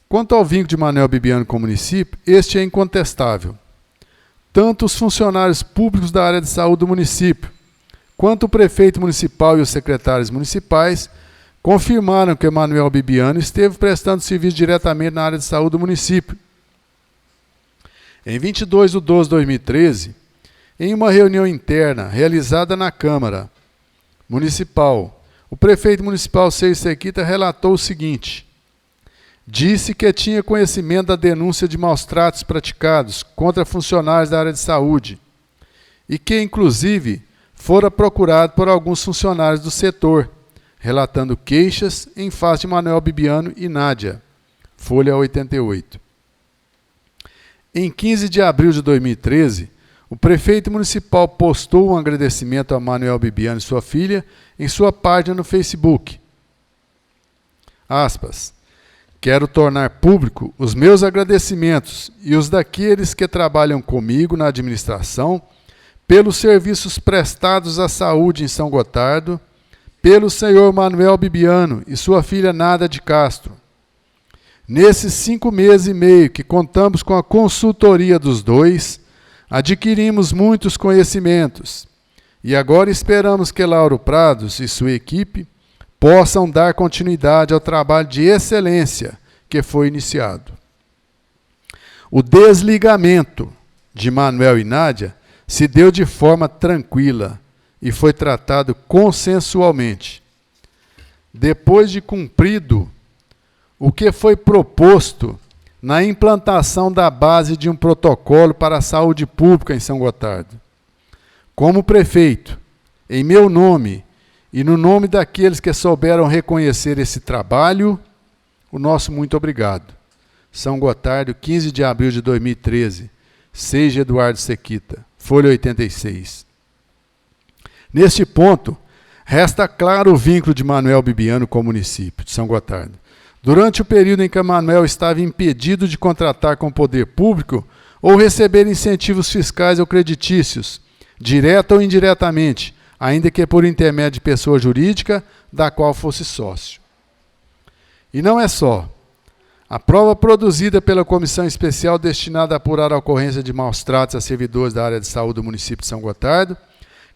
Quanto ao vínculo de Manuel Bibiano com o município, este é incontestável. Tanto os funcionários públicos da área de saúde do município, quanto o prefeito municipal e os secretários municipais confirmaram que Manuel Bibiano esteve prestando serviço diretamente na área de saúde do município. Em 22 de 12 de 2013, em uma reunião interna realizada na Câmara Municipal, o prefeito municipal Sérgio Sequita relatou o seguinte: disse que tinha conhecimento da denúncia de maus-tratos praticados contra funcionários da área de saúde e que, inclusive, fora procurado por alguns funcionários do setor, relatando queixas em face de Manuel Bibiano e Nádia. Folha 88. Em 15 de abril de 2013, o prefeito municipal postou um agradecimento a Manuel Bibiano e sua filha em sua página no Facebook. Aspas. Quero tornar público os meus agradecimentos e os daqueles que trabalham comigo na administração pelos serviços prestados à saúde em São Gotardo, pelo senhor Manuel Bibiano e sua filha Nádia de Castro. Nesses 5 meses e meio que contamos com a consultoria dos dois, adquirimos muitos conhecimentos e agora esperamos que Lauro Prados e sua equipe possam dar continuidade ao trabalho de excelência que foi iniciado. O desligamento de Manuel e Nádia se deu de forma tranquila e foi tratado consensualmente. Depois de cumprido o que foi proposto na implantação da base de um protocolo para a saúde pública em São Gotardo. Como prefeito, em meu nome e no nome daqueles que souberam reconhecer esse trabalho, o nosso muito obrigado. São Gotardo, 15 de abril de 2013. Seja Eduardo Sequita, folha 86. Neste ponto, resta claro o vínculo de Manuel Bibiano com o município de São Gotardo. Durante o período em que Manuel estava impedido de contratar com o poder público ou receber incentivos fiscais ou creditícios, direta ou indiretamente, ainda que por intermédio de pessoa jurídica da qual fosse sócio. E não é só. A prova produzida pela comissão especial destinada a apurar a ocorrência de maus-tratos a servidores da área de saúde do município de São Gotardo,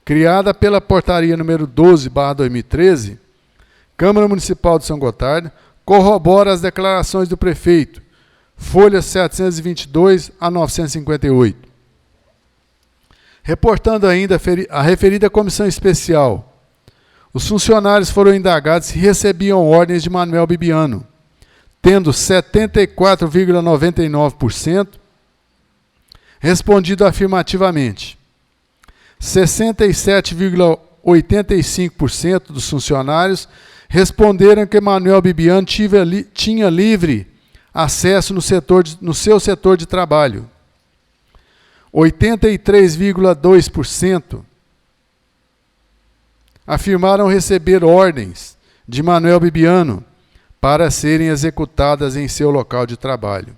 criada pela portaria número 12/2013, Câmara Municipal de São Gotardo, corrobora as declarações do prefeito, folhas 722 a 958. Reportando ainda a referida comissão especial, os funcionários foram indagados se recebiam ordens de Manuel Bibiano, tendo 74,99% respondido afirmativamente. 67,85% dos funcionários responderam que Manuel Bibiano tinha livre acesso no seu setor de trabalho. 83,2% afirmaram receber ordens de Manuel Bibiano para serem executadas em seu local de trabalho.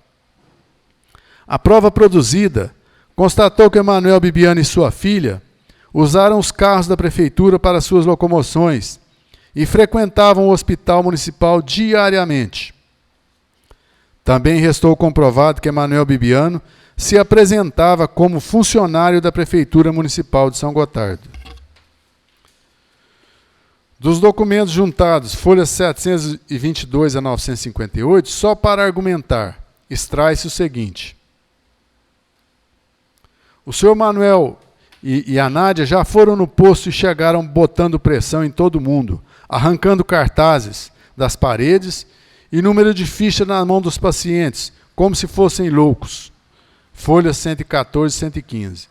A prova produzida constatou que Manuel Bibiano e sua filha usaram os carros da prefeitura para suas locomoções e frequentavam o hospital municipal diariamente. Também restou comprovado que Manuel Bibiano se apresentava como funcionário da Prefeitura Municipal de São Gotardo. Dos documentos juntados, folhas 722 a 958, só para argumentar, extrai-se o seguinte. O senhor Manuel e a Nádia já foram no posto e chegaram botando pressão em todo mundo, arrancando cartazes das paredes e número de ficha na mão dos pacientes, como se fossem loucos. Folhas 114 e 115.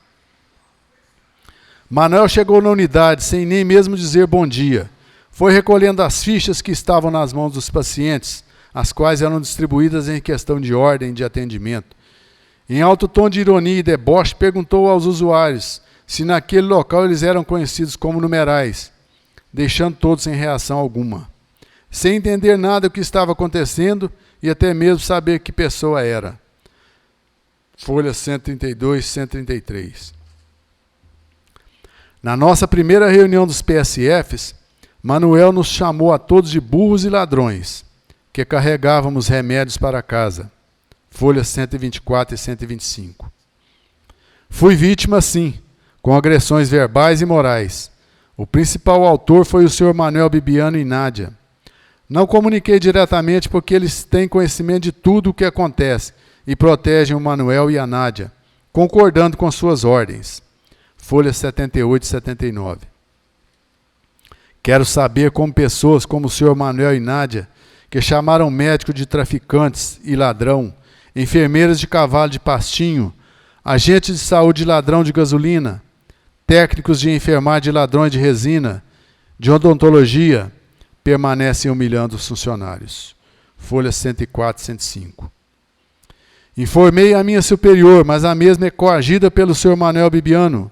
Manuel chegou na unidade sem nem mesmo dizer bom dia. Foi recolhendo as fichas que estavam nas mãos dos pacientes, as quais eram distribuídas em questão de ordem de atendimento. Em alto tom de ironia e deboche, perguntou aos usuários se naquele local eles eram conhecidos como numerais, deixando todos sem reação alguma, sem entender nada do que estava acontecendo e até mesmo saber que pessoa era. Folhas 132 e 133. Na nossa primeira reunião dos PSFs, Manuel nos chamou a todos de burros e ladrões, que carregávamos remédios para casa. Folhas 124 e 125. Fui vítima, sim, com agressões verbais e morais. O principal autor foi o senhor Manuel Bibiano e Nádia. Não comuniquei diretamente porque eles têm conhecimento de tudo o que acontece e protegem o Manuel e a Nádia, concordando com suas ordens. Folhas 78 e 79. Quero saber como pessoas como o senhor Manuel e Nádia, que chamaram médico de traficantes e ladrão, enfermeiras de cavalo de pastinho, agentes de saúde de ladrão de gasolina, técnicos de enfermagem de ladrões de resina, de odontologia, permanecem humilhando os funcionários. Folhas 104 e 105. Informei a minha superior, mas a mesma é coagida pelo senhor Manuel Bibiano.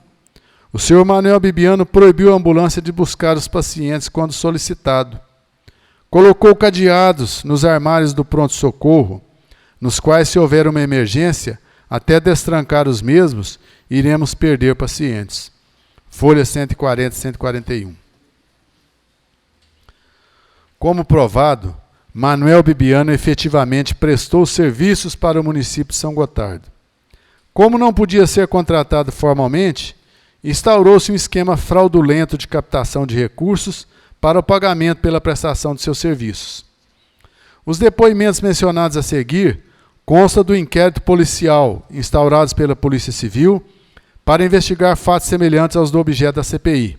O senhor Manuel Bibiano proibiu a ambulância de buscar os pacientes quando solicitado. Colocou cadeados nos armários do pronto-socorro, nos quais, se houver uma emergência, até destrancar os mesmos, iremos perder pacientes. Folhas 140 e 141. Como provado, Manuel Bibiano efetivamente prestou serviços para o município de São Gotardo. Como não podia ser contratado formalmente, instaurou-se um esquema fraudulento de captação de recursos para o pagamento pela prestação de seus serviços. Os depoimentos mencionados a seguir constam do inquérito policial instaurados pela Polícia Civil para investigar fatos semelhantes aos do objeto da CPI.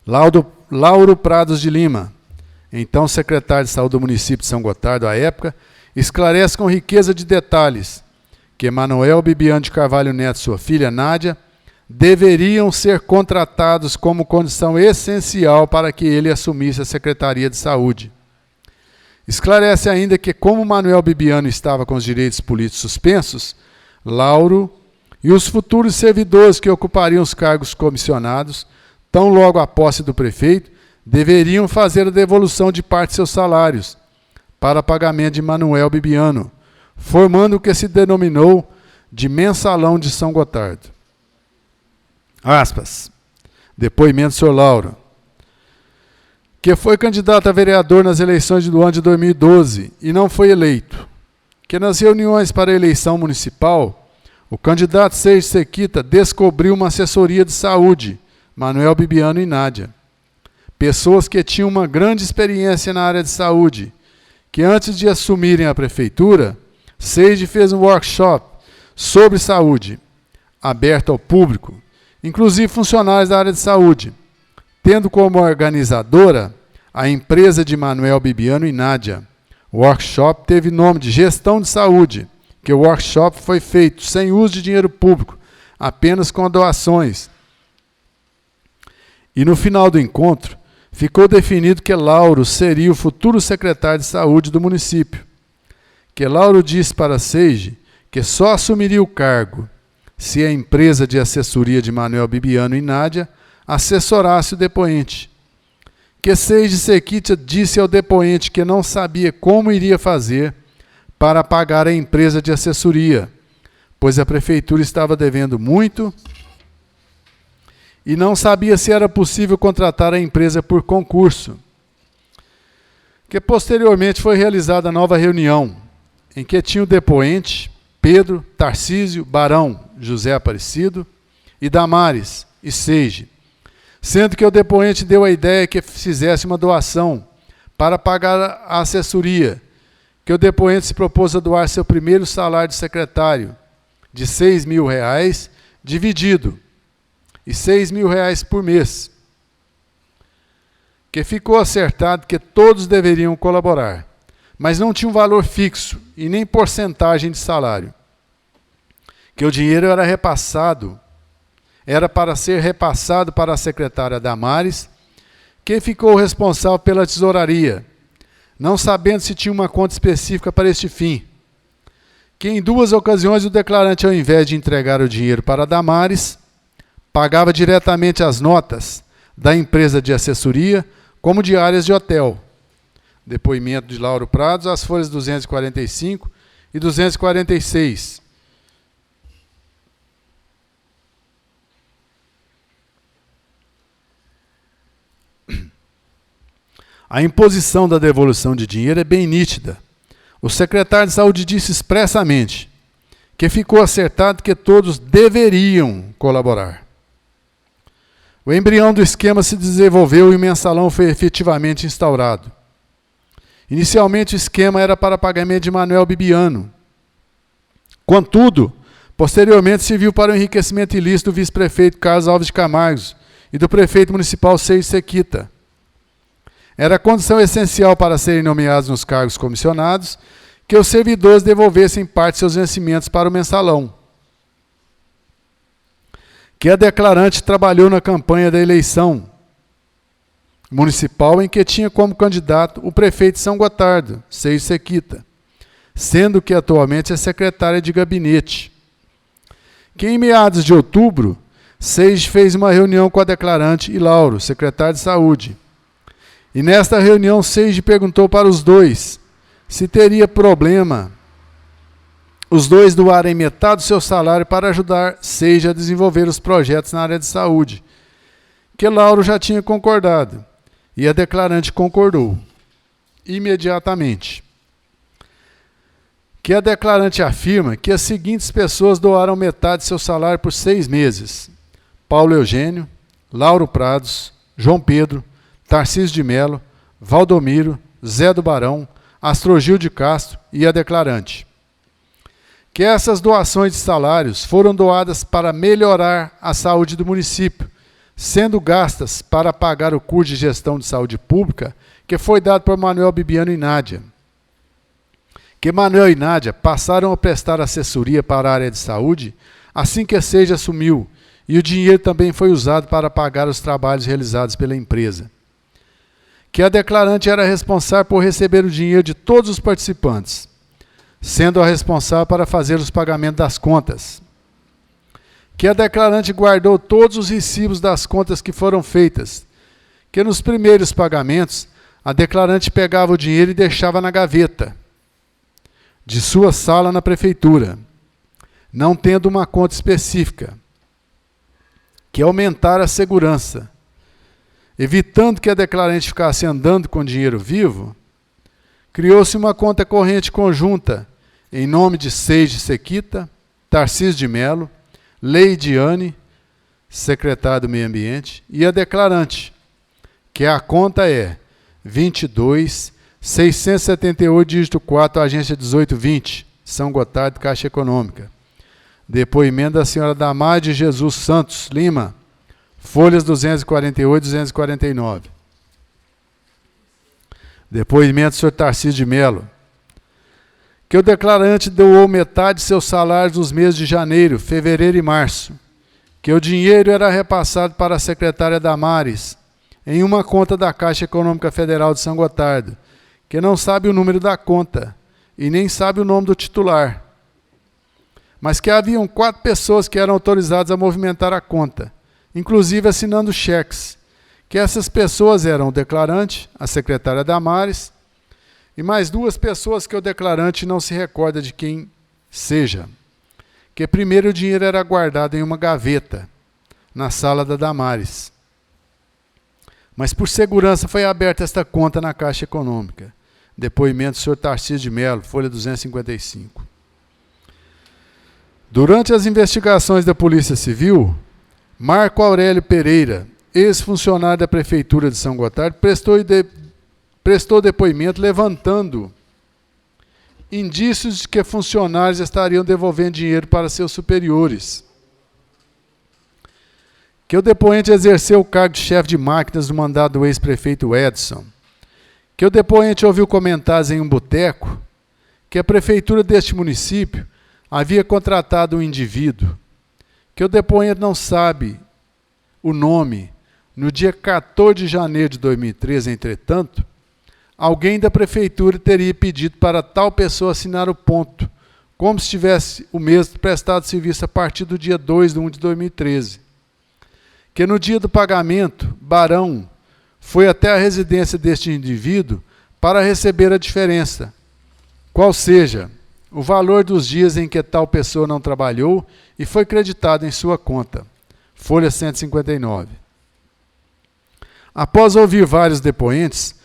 Lauro Prados de Lima, então secretário de Saúde do município de São Gotardo à época, esclarece com riqueza de detalhes que Manuel Bibiano de Carvalho Neto e sua filha Nádia deveriam ser contratados como condição essencial para que ele assumisse a Secretaria de Saúde. Esclarece ainda que, como Manuel Bibiano estava com os direitos políticos suspensos, Lauro e os futuros servidores que ocupariam os cargos comissionados, tão logo à posse do prefeito, deveriam fazer a devolução de parte de seus salários para pagamento de Manuel Bibiano, formando o que se denominou de Mensalão de São Gotardo. Aspas. Depoimento do senhor Lauro, que foi candidato a vereador nas eleições do ano de 2012 e não foi eleito, que nas reuniões para a eleição municipal, o candidato Sérgio Sequita descobriu uma assessoria de saúde, Manuel Bibiano e Nádia, pessoas que tinham uma grande experiência na área de saúde, que antes de assumirem a prefeitura, Sérgio fez um workshop sobre saúde, aberto ao público, inclusive funcionários da área de saúde, tendo como organizadora a empresa de Manuel Bibiano e Nádia. O workshop teve nome de Gestão de Saúde, que o workshop foi feito sem uso de dinheiro público, apenas com doações. E no final do encontro, ficou definido que Lauro seria o futuro secretário de saúde do município. Que Lauro disse para Sérgio que só assumiria o cargo se a empresa de assessoria de Manuel Bibiano e Nádia assessorasse o depoente. Que Sérgio Sequita disse ao depoente que não sabia como iria fazer para pagar a empresa de assessoria, pois a prefeitura estava devendo muito e não sabia se era possível contratar a empresa por concurso. Que posteriormente foi realizada a nova reunião, em que tinha o depoente, Pedro, Tarcísio, Barão, José Aparecido, e Damares, e Seige, sendo que o depoente deu a ideia que fizesse uma doação para pagar a assessoria, que o depoente se propôs a doar seu primeiro salário de secretário, de R$6.000, dividido, e R$6.000 por mês, que ficou acertado que todos deveriam colaborar, mas não tinha um valor fixo e nem porcentagem de salário, que o dinheiro era para ser repassado para a secretária Damares, que ficou responsável pela tesouraria, não sabendo se tinha uma conta específica para este fim, que em 2 ocasiões o declarante, ao invés de entregar o dinheiro para Damares, pagava diretamente as notas da empresa de assessoria como diárias de hotel. Depoimento de Lauro Prados, as folhas 245 e 246. A imposição da devolução de dinheiro é bem nítida. O secretário de Saúde disse expressamente que ficou acertado que todos deveriam colaborar. O embrião do esquema se desenvolveu e o mensalão foi efetivamente instaurado. Inicialmente o esquema era para pagamento de Manuel Bibiano. Contudo, posteriormente serviu para o enriquecimento ilícito do vice-prefeito Carlos Alves de Camargo e do prefeito municipal Seiji Sequita. Era condição essencial para serem nomeados nos cargos comissionados que os servidores devolvessem parte de seus vencimentos para o mensalão. Que a declarante trabalhou na campanha da eleição municipal em que tinha como candidato o prefeito de São Gotardo, Seiji Sequita, sendo que atualmente é secretária de gabinete. Que em meados de outubro, Seiji fez uma reunião com a declarante e Lauro, secretário de saúde. E nesta reunião, Seiji perguntou para os dois se teria problema os dois doarem metade do seu salário para ajudar Seiji a desenvolver os projetos na área de saúde, que Lauro já tinha concordado, e a declarante concordou imediatamente. Que a declarante afirma que as seguintes pessoas doaram metade de seu salário por 6 meses: Paulo Eugênio, Lauro Prados, João Pedro, Tarcísio de Melo, Valdomiro, Zé do Barão, Astrogil de Castro e a declarante. Que essas doações de salários foram doadas para melhorar a saúde do município, sendo gastas para pagar o curso de gestão de saúde pública que foi dado por Manuel Bibiano e Nádia. Que Manuel e Nádia passaram a prestar assessoria para a área de saúde assim que a Seiji assumiu, e o dinheiro também foi usado para pagar os trabalhos realizados pela empresa. Que a declarante era responsável por receber o dinheiro de todos os participantes, sendo a responsável para fazer os pagamentos das contas. Que a declarante guardou todos os recibos das contas que foram feitas, que nos primeiros pagamentos a declarante pegava o dinheiro e deixava na gaveta de sua sala na prefeitura, não tendo uma conta específica. Que aumentar a segurança, evitando que a declarante ficasse andando com dinheiro vivo, criou-se uma conta corrente conjunta em nome de Seiji Sequita, Tarcísio de Melo, Leidiane, secretária do Meio Ambiente, e a declarante, que a conta é 22.678, dígito 4, agência 1820, São Gotardo, Caixa Econômica. Depoimento da senhora Damar de Jesus Santos Lima, folhas 248 e 249. Depoimento do senhor Tarcísio de Melo. Que o declarante doou metade de seus salários nos meses de janeiro, fevereiro e março. Que o dinheiro era repassado para a secretária Damares, em uma conta da Caixa Econômica Federal de São Gotardo, que não sabe o número da conta e nem sabe o nome do titular. Mas que haviam 4 pessoas que eram autorizadas a movimentar a conta, inclusive assinando cheques, que essas pessoas eram o declarante, a secretária Damares, e mais 2 pessoas que o declarante não se recorda de quem seja. Que primeiro o dinheiro era guardado em uma gaveta, na sala da Damares. Mas por segurança foi aberta esta conta na Caixa Econômica. Depoimento do senhor Tarcísio de Mello, folha 255. Durante as investigações da Polícia Civil, Marco Aurélio Pereira, ex-funcionário da Prefeitura de São Gotardo, prestou depoimento levantando indícios de que funcionários estariam devolvendo dinheiro para seus superiores. Que o depoente exerceu o cargo de chefe de máquinas do mandato do ex-prefeito Edson. Que o depoente ouviu comentários em um boteco que a prefeitura deste município havia contratado um indivíduo. Que o depoente não sabe o nome. No dia 14 de janeiro de 2013, entretanto, alguém da prefeitura teria pedido para tal pessoa assinar o ponto, como se tivesse o mesmo prestado serviço a partir do dia 2/1 de 2013. Que no dia do pagamento, Barão foi até a residência deste indivíduo para receber a diferença, qual seja o valor dos dias em que tal pessoa não trabalhou e foi creditado em sua conta. Folha 159. Após ouvir vários depoentes,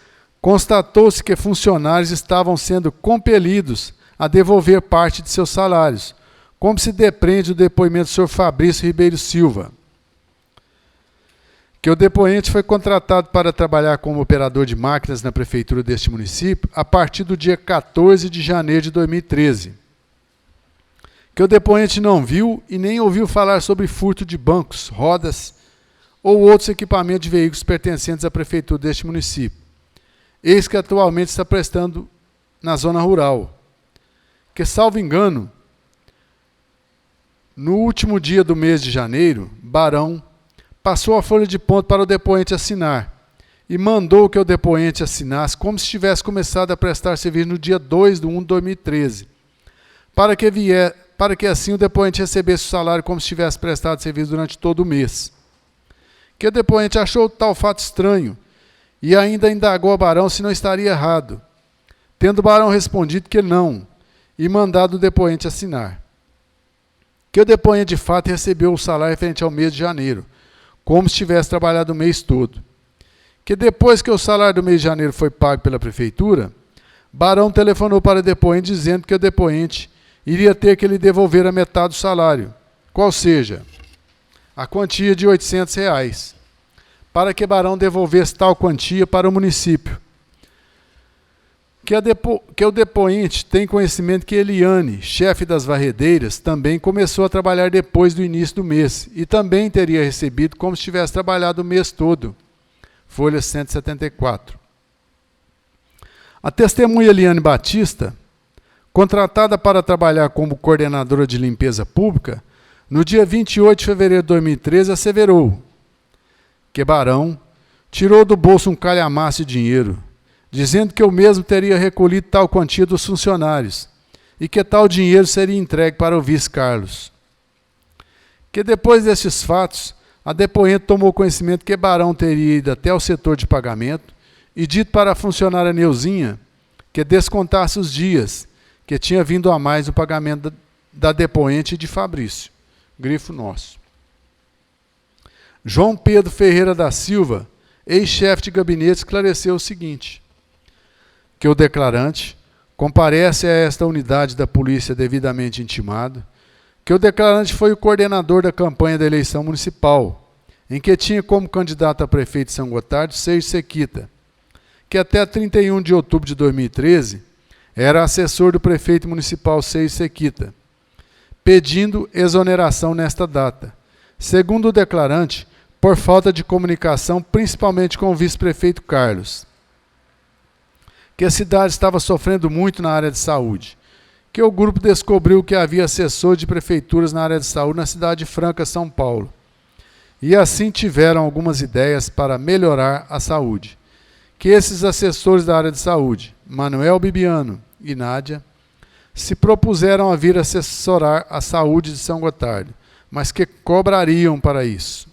constatou-se que funcionários estavam sendo compelidos a devolver parte de seus salários, como se depreende do depoimento do senhor Fabrício Ribeiro Silva. Que o depoente foi contratado para trabalhar como operador de máquinas na prefeitura deste município a partir do dia 14 de janeiro de 2013. Que o depoente não viu e nem ouviu falar sobre furto de bancos, rodas ou outros equipamentos de veículos pertencentes à prefeitura deste município. Eis que atualmente está prestando na zona rural. Que, salvo engano, no último dia do mês de janeiro, Barão passou a folha de ponto para o depoente assinar e mandou que o depoente assinasse como se tivesse começado a prestar serviço no dia 2/1 de 2013, para que assim o depoente recebesse o salário como se tivesse prestado serviço durante todo o mês. Que o depoente achou tal fato estranho e ainda indagou a Barão se não estaria errado, tendo Barão respondido que não e mandado o depoente assinar. Que o depoente de fato recebeu o salário referente ao mês de janeiro, como se tivesse trabalhado o mês todo. Que depois que o salário do mês de janeiro foi pago pela prefeitura, Barão telefonou para o depoente dizendo que o depoente iria ter que lhe devolver a metade do salário, qual seja, a quantia de R$ 800, para que Barão devolvesse tal quantia para o município. Que o depoente tem conhecimento que Eliane, chefe das varredeiras, também começou a trabalhar depois do início do mês e também teria recebido como se tivesse trabalhado o mês todo. Folha 174. A testemunha Eliane Batista, contratada para trabalhar como coordenadora de limpeza pública, no dia 28 de fevereiro de 2013, asseverou que Barão tirou do bolso um calhamaço de dinheiro, dizendo que o mesmo teria recolhido tal quantia dos funcionários e que tal dinheiro seria entregue para o vice Carlos. Que depois destes fatos, a depoente tomou conhecimento que Barão teria ido até o setor de pagamento e dito para a funcionária Neuzinha que descontasse os dias que tinha vindo a mais no pagamento da depoente de Fabrício. Grifo nosso. João Pedro Ferreira da Silva, ex-chefe de gabinete, esclareceu o seguinte: que o declarante comparece a esta unidade da polícia devidamente intimado, que o declarante foi o coordenador da campanha da eleição municipal, em que tinha como candidato a prefeito de São Gotardo Sérgio Sequita, que até 31 de outubro de 2013 era assessor do prefeito municipal Sérgio Sequita, pedindo exoneração nesta data, segundo o declarante, por falta de comunicação, principalmente com o vice-prefeito Carlos. Que a cidade estava sofrendo muito na área de saúde, que o grupo descobriu que havia assessor de prefeituras na área de saúde na cidade de Franca, São Paulo, e assim tiveram algumas ideias para melhorar a saúde. Que esses assessores da área de saúde, Manuel Bibiano e Nádia, se propuseram a vir assessorar a saúde de São Gotardo, mas que cobrariam para isso.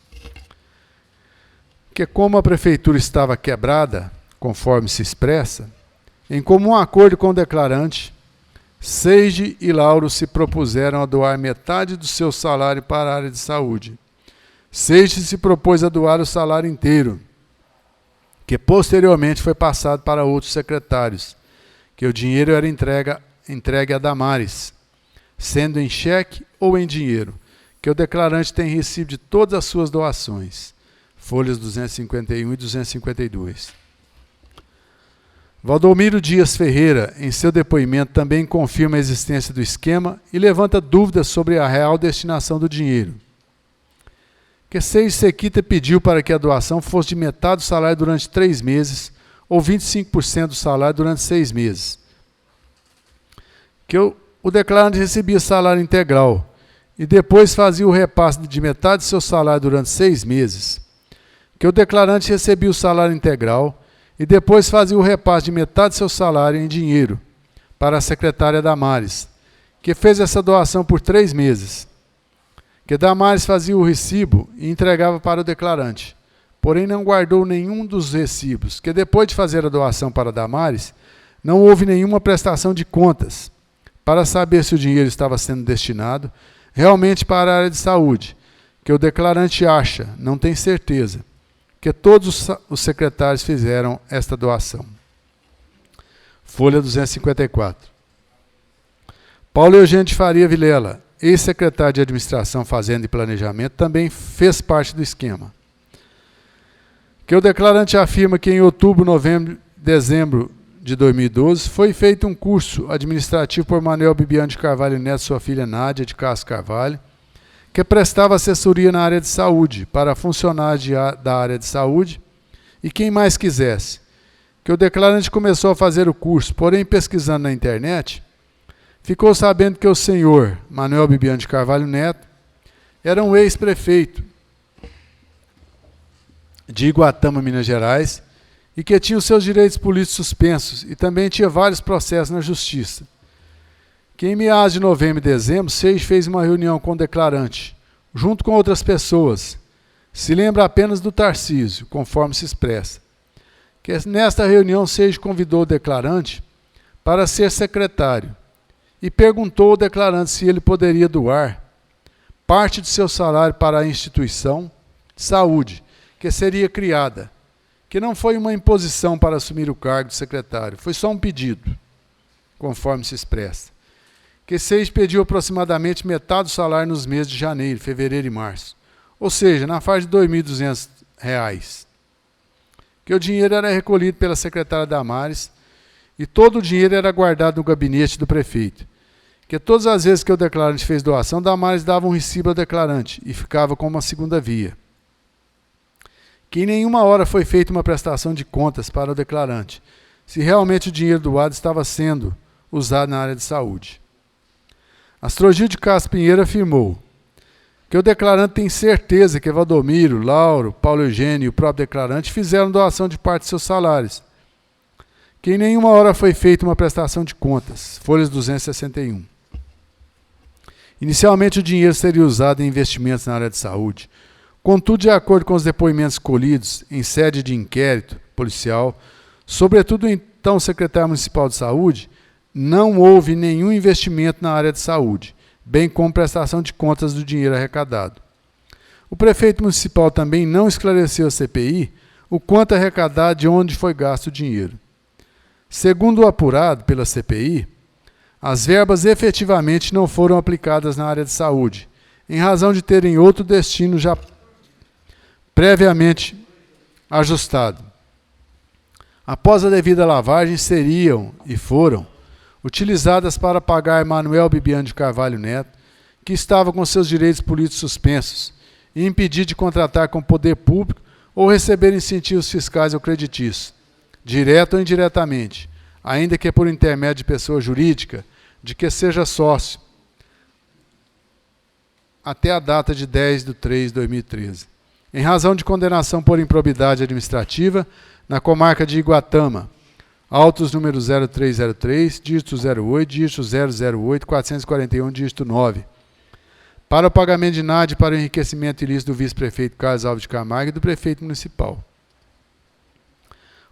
Que como a prefeitura estava quebrada, conforme se expressa, em comum acordo com o declarante, Seiji e Lauro se propuseram a doar metade do seu salário para a área de saúde, Seixas se propôs a doar o salário inteiro, que posteriormente foi passado para outros secretários, que o dinheiro era entregue a Damares, sendo em cheque ou em dinheiro, que o declarante tem recibo de todas as suas doações. Folhas 251 e 252. Valdomiro Dias Ferreira, em seu depoimento, também confirma a existência do esquema e levanta dúvidas sobre a real destinação do dinheiro. Que Seixas Sequita pediu para que a doação fosse de metade do salário durante 3 meses ou 25% do salário durante 6 meses. Que o declarante recebia salário integral e depois fazia o repasse de metade do seu salário durante 6 meses. Que o declarante recebia o salário integral e depois fazia o repasse de metade do seu salário em dinheiro para a secretária Damares, que fez essa doação por 3 meses. Que Damares fazia o recibo e entregava para o declarante, porém não guardou nenhum dos recibos, que depois de fazer a doação para Damares, não houve nenhuma prestação de contas para saber se o dinheiro estava sendo destinado realmente para a área de saúde, que o declarante acha, não tem certeza, que todos os secretários fizeram esta doação. Folha 254. Paulo Eugênio de Faria Vilela, ex-secretário de Administração, Fazenda e Planejamento, também fez parte do esquema. Que o declarante afirma que em outubro, novembro, dezembro de 2012, foi feito um curso administrativo por Manuel Bibiano de Carvalho Neto, sua filha Nádia de Castro Carvalho, que prestava assessoria na área de saúde para funcionários da área de saúde e quem mais quisesse. Que o declarante começou a fazer o curso, porém pesquisando na internet, ficou sabendo que o senhor Manuel Bibiano de Carvalho Neto era um ex-prefeito de Iguatama, Minas Gerais, e que tinha os seus direitos políticos suspensos e também tinha vários processos na justiça. Que em meados de novembro e dezembro, Seixas fez uma reunião com o declarante, junto com outras pessoas. Se lembra apenas do Tarcísio, conforme se expressa. Que nesta reunião, Seixas convidou o declarante para ser secretário e perguntou ao declarante se ele poderia doar parte de seu salário para a instituição de saúde, que seria criada, que não foi uma imposição para assumir o cargo de secretário, foi só um pedido, conforme se expressa. Que Seixas pediu aproximadamente metade do salário nos meses de janeiro, fevereiro e março, ou seja, na faixa de R$ 2.200. Que o dinheiro era recolhido pela secretária Damares e todo o dinheiro era guardado no gabinete do prefeito. Que todas as vezes que o declarante fez doação, Damares dava um recibo ao declarante e ficava com uma segunda via. Que em nenhuma hora foi feita uma prestação de contas para o declarante, se realmente o dinheiro doado estava sendo usado na área de saúde. Astrogil de Castro Pinheiro afirmou que o declarante tem certeza que Valdomiro, Lauro, Paulo Eugênio e o próprio declarante fizeram doação de parte de seus salários, que em nenhuma hora foi feita uma prestação de contas. Folhas 261. Inicialmente o dinheiro seria usado em investimentos na área de saúde. Contudo, de acordo com os depoimentos colhidos em sede de inquérito policial, sobretudo então o secretário municipal de saúde, não houve nenhum investimento na área de saúde, bem como prestação de contas do dinheiro arrecadado. O prefeito municipal também não esclareceu à CPI o quanto arrecadado e de onde foi gasto o dinheiro. Segundo o apurado pela CPI, as verbas efetivamente não foram aplicadas na área de saúde, em razão de terem outro destino já previamente ajustado. Após a devida lavagem, seriam e foram utilizadas para pagar Manuel Bibiano de Carvalho Neto, que estava com seus direitos políticos suspensos, e impedir de contratar com o poder público ou receber incentivos fiscais ou creditícios, direto ou indiretamente, ainda que por intermédio de pessoa jurídica, de que seja sócio, até a data de 10/3/2013. Em razão de condenação por improbidade administrativa, na comarca de Iguatama, autos número 0303, dígito 08, dígito 008, 441, dígito 9. Para o pagamento de NAD para o enriquecimento ilícito do vice-prefeito Carlos Alves de Camargo e do prefeito municipal.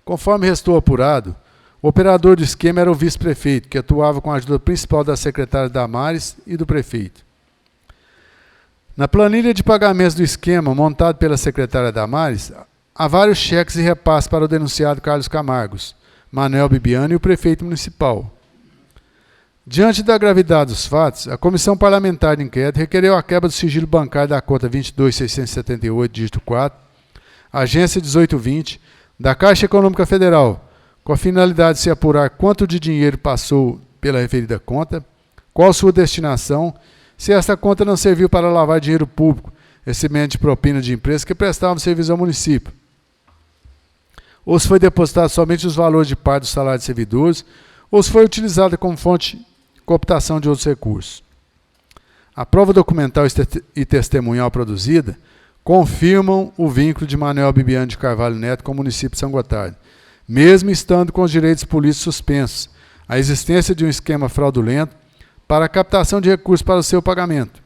Conforme restou apurado, o operador do esquema era o vice-prefeito, que atuava com a ajuda principal da secretária Damares e do prefeito. Na planilha de pagamentos do esquema montado pela secretária Damares, há vários cheques e repasses para o denunciado Carlos Camargos, Manuel Bibiano e o prefeito municipal. Diante da gravidade dos fatos, a Comissão Parlamentar de Inquérito requereu a quebra do sigilo bancário da conta 22.678, dígito 4, agência 1820, da Caixa Econômica Federal, com a finalidade de se apurar quanto de dinheiro passou pela referida conta, qual sua destinação, se esta conta não serviu para lavar dinheiro público, recebimento de propina de empresas que prestavam serviço ao município, ou se foi depositado somente os valores de parte do salário de servidores, ou se foi utilizada como fonte de cooptação de outros recursos. A prova documental e testemunhal produzida confirmam o vínculo de Manuel Bibiano de Carvalho Neto com o município de São Gotardo, mesmo estando com os direitos políticos suspensos, a existência de um esquema fraudulento para a captação de recursos para o seu pagamento.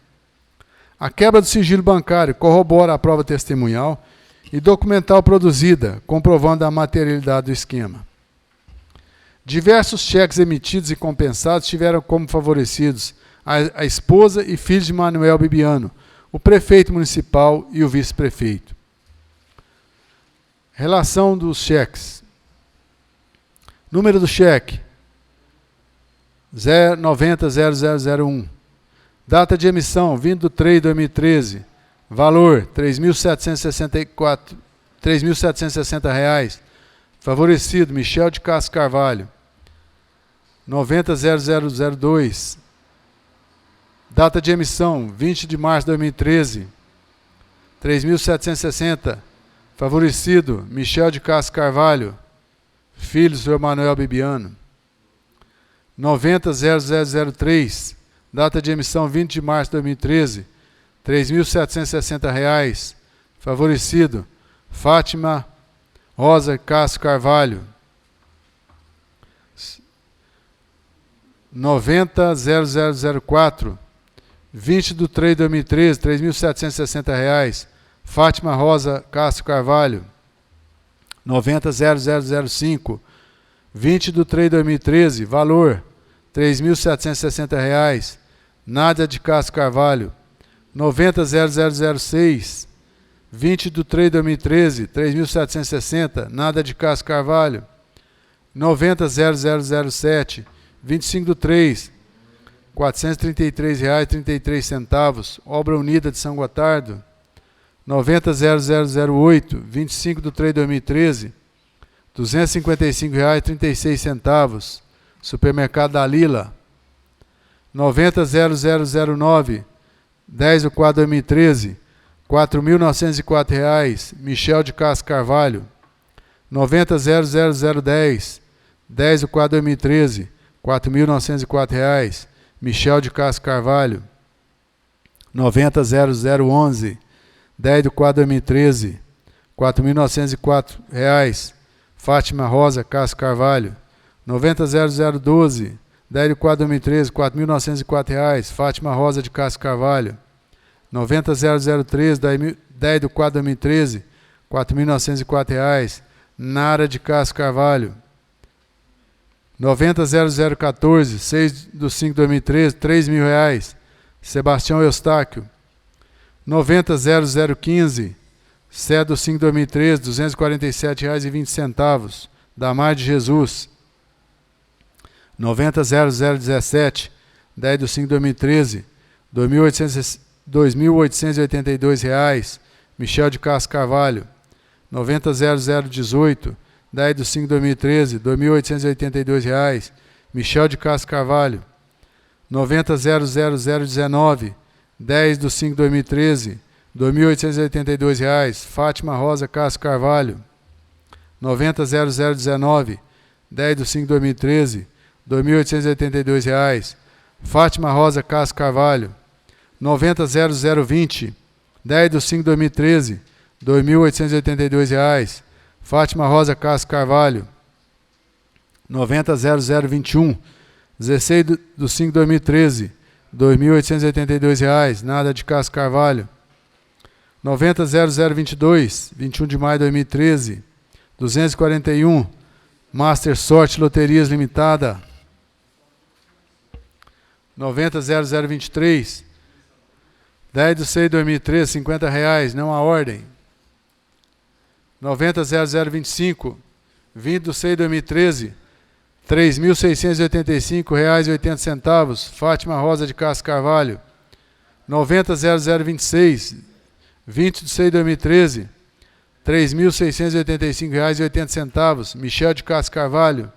A quebra do sigilo bancário corrobora a prova testemunhal e documental produzida, comprovando a materialidade do esquema. Diversos cheques emitidos e compensados tiveram como favorecidos a esposa e filhos de Manuel Bibiano, o prefeito municipal e o vice-prefeito. Relação dos cheques. Número do cheque: 900001. Data de emissão: 20/3/2013. Valor: R$ 3.760. Favorecido: Michel de Castro Carvalho. 900002. Data de emissão: 20 de março de 2013. R$ 3.760. Favorecido: Michel de Castro Carvalho. Filho do Sr. Manuel Bibiano. 900003. Data de emissão: 20 de março de 2013. R$ 3.760. Favorecido: Fátima Rosa Castro Carvalho. 900004. 20/3/2013, R$ 3.760. Fátima Rosa Castro Carvalho. 900005. 20/3/2013, valor: R$ 3.760. Nádia de Castro Carvalho. 900006. 20/3/2013, R$ 3.760. Nádia de Castro Carvalho. 900007. 25/3, R$ 433,33. Obra Unida de São Gotardo. 900008. 25/3/2013, R$ 255,36. Supermercado da Lila. 900009. 10/4/2013, R$ 4.904. Michel de Castro Carvalho. 900010. 10/4/2013, R$ 4.904. Michel de Castro Carvalho. 900011. 10/4/2013, R$ 4.904. Fátima Rosa Castro Carvalho. 900012. 10/4/2013, R$ 4.904. Fátima Rosa de Castro Carvalho. 900013. 10/4/2013, R$ 4.904. Nara de Castro Carvalho. 900014. 6/5/2013, R$ 3.000. Sebastião Eustáquio. 900015. 7/5/2013, R$ 247,20. Damar de Jesus. 900017. 10/5/2013, R$ 2.882. Michel de Castro Carvalho. 900018. 10/5/2013, R$ 2.882. Michel de Castro Carvalho. 900019. 10/5/2013, R$ 2.882. Fátima Rosa Castro Carvalho. 900019. 10/5/2013, R$ 2.882. Fátima Rosa Castro Carvalho. 900020. 10/5/2013, R$ 2.882. Fátima Rosa Castro Carvalho. 900021. 16/5/2013, R$ 2.882. Nada de Castro Carvalho. 900022. 21 de maio de 2013, R$ 241. Master Sorte Loterias Limitada. 900023. 10 de 6 de 2013, R$50, não há ordem. 90.0025, 20 de 6 de 2013, R$3.685,80, Fátima Rosa de Castro Carvalho. 90.0026, 20 de 6 de 2013, R$3.685,80, Michel de Castro Carvalho.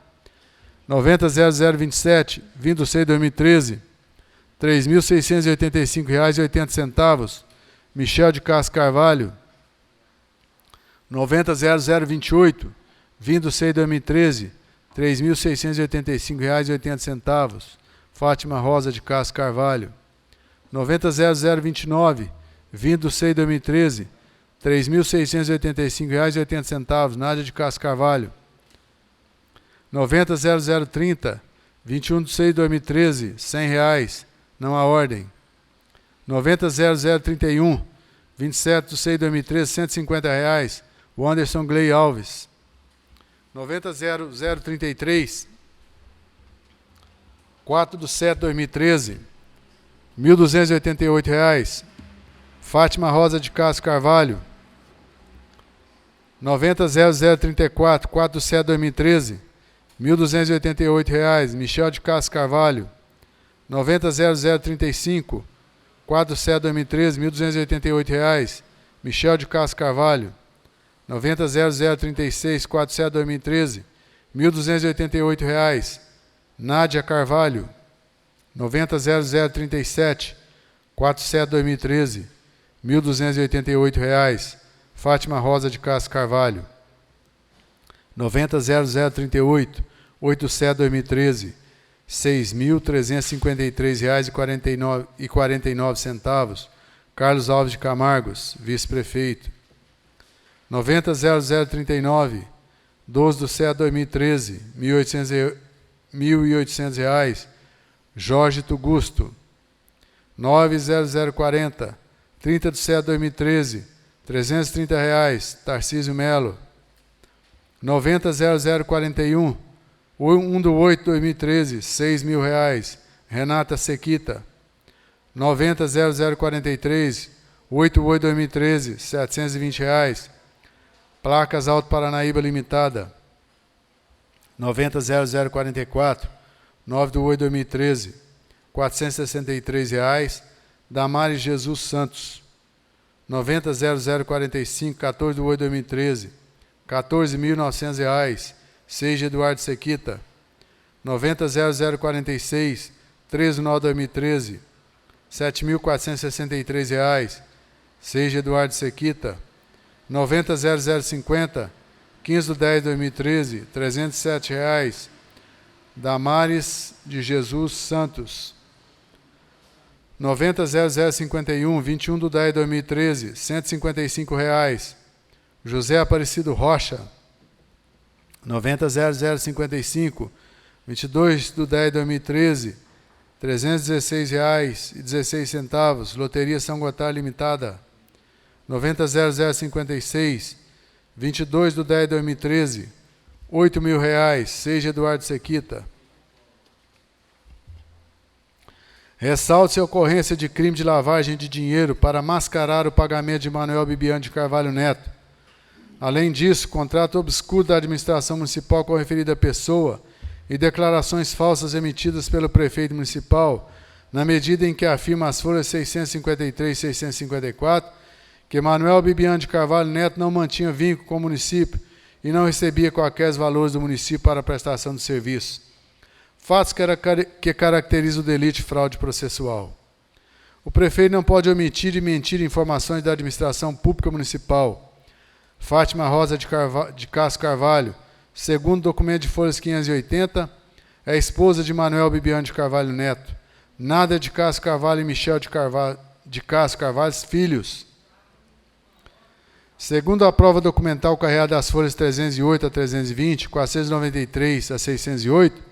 90.0027, 20 de 6 de 2013, R$3.685,80, Michel de Castro Carvalho. 90.0028, 20 de 6 de 2013, R$3.685,80, Fátima Rosa de Castro Carvalho. 90.0029, 20 de 6 de 2013, R$3.685,80, Nádia de Castro Carvalho. 90.0030, 21 de 6 de 2013, R$100, não há ordem. 90.0031, 27 de 6 de 2013, R$150, o Anderson Gley Alves. 90.0033, 4 de 7 de 2013, R$1.288, Fátima Rosa de Castro Carvalho. 90.0034, 4 de 7 de 2013, R$1.288, Michel de Castro Carvalho. 90.0035, 4 de 7 de 2013, R$1.288, Michel de Castro Carvalho. 90.0036, 4 de 7 de 2013, R$1.288, Nádia Carvalho. 90.0037, 4 de 7 de 2013, R$1.288, Fátima Rosa de Castro Carvalho. 90.0038, 8 de 7 de 2013, R$6.353,49, Carlos Alves de Camargos, vice-prefeito. 90.0039, 12 de 7 de 2013, R$1.800, Jorge Tugusto. 9.0040, 30 de 7 de 2013, R$330, Tarcísio Melo. 90.0041, 1 de 8 de 2013, R$6.000, Renata Sequita. 90.0043, 8 de 8 de 2013, R$720, Placas Alto Paranaíba Limitada. 90.0044, 9 de 8 de 2013, R$463, Damares Jesus Santos. 90.0045, 14 de 8 de 2013, R$14.900, Seja Eduardo Sequita. 90.0046, 13 de 9 de 2013, R$7.463, Seja Eduardo Sequita. 90.0050, 15 de 10 de 2013, R$307, Damares de Jesus Santos. 90.0051, 21 de 10 de 2013, R$155, José Aparecido Rocha. 90.0055, 22 de 10 de 2013, R$316,16, Loteria São Gotardo Limitada. 90.0056, 22 de 10 de 2013, R$8.000, Seja Eduardo Sequita. Ressalte-se a ocorrência de crime de lavagem de dinheiro para mascarar o pagamento de Manuel Bibiano de Carvalho Neto. Além disso, contrato obscuro da administração municipal com a referida pessoa e declarações falsas emitidas pelo prefeito municipal, na medida em que afirma as folhas 653 e 654, que Manuel Bibiano de Carvalho Neto não mantinha vínculo com o município e não recebia quaisquer valores do município para a prestação de serviço. Fatos que caracterizam o delito de fraude processual. O prefeito não pode omitir e mentir informações da administração pública municipal. Fátima Rosa de Castro Carvalho, segundo documento de folhas 580, é esposa de Manuel Bibiano de Carvalho Neto. Nádia de Castro Carvalho e Michel de Castro Carvalho, filhos. Segundo a prova documental carregada das folhas 308 a 320, 493 a 608,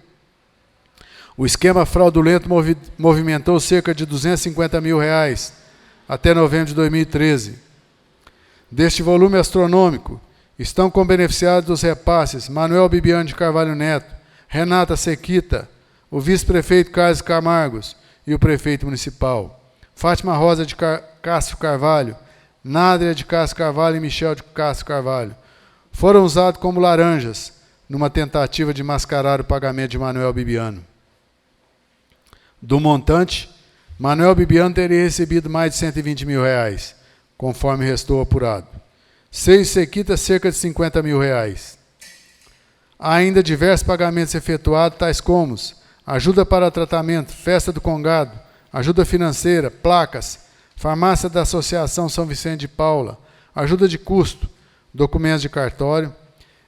o esquema fraudulento movimentou cerca de R$250.000 até novembro de 2013. Deste volume astronômico, estão com beneficiados dos repasses Manuel Bibiano de Carvalho Neto, Renata Sequita, o vice-prefeito Carlos Camargos e o prefeito municipal. Fátima Rosa Castro Carvalho, Nádria de Castro Carvalho e Michel de Castro Carvalho foram usados como laranjas numa tentativa de mascarar o pagamento de Manuel Bibiano. Do montante, Manuel Bibiano teria recebido mais de R$120 mil, conforme restou apurado. Seis sequitas, cerca de R$50 mil. Há ainda diversos pagamentos efetuados, tais como ajuda para tratamento, festa do Congado, ajuda financeira, placas, farmácia da Associação São Vicente de Paula, ajuda de custo, documentos de cartório,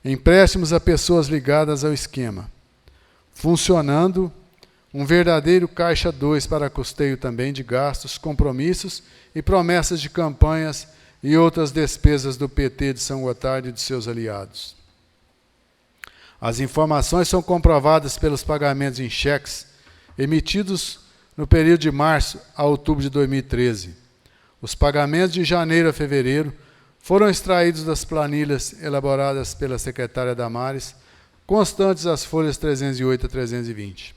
empréstimos a pessoas ligadas ao esquema. Funcionando um verdadeiro caixa 2 para custeio também de gastos, compromissos e promessas de campanhas e outras despesas do PT de São Gotardo e de seus aliados. As informações são comprovadas pelos pagamentos em cheques emitidos no período de março a outubro de 2013. Os pagamentos de janeiro a fevereiro foram extraídos das planilhas elaboradas pela secretária Damares, constantes as folhas 308 a 320.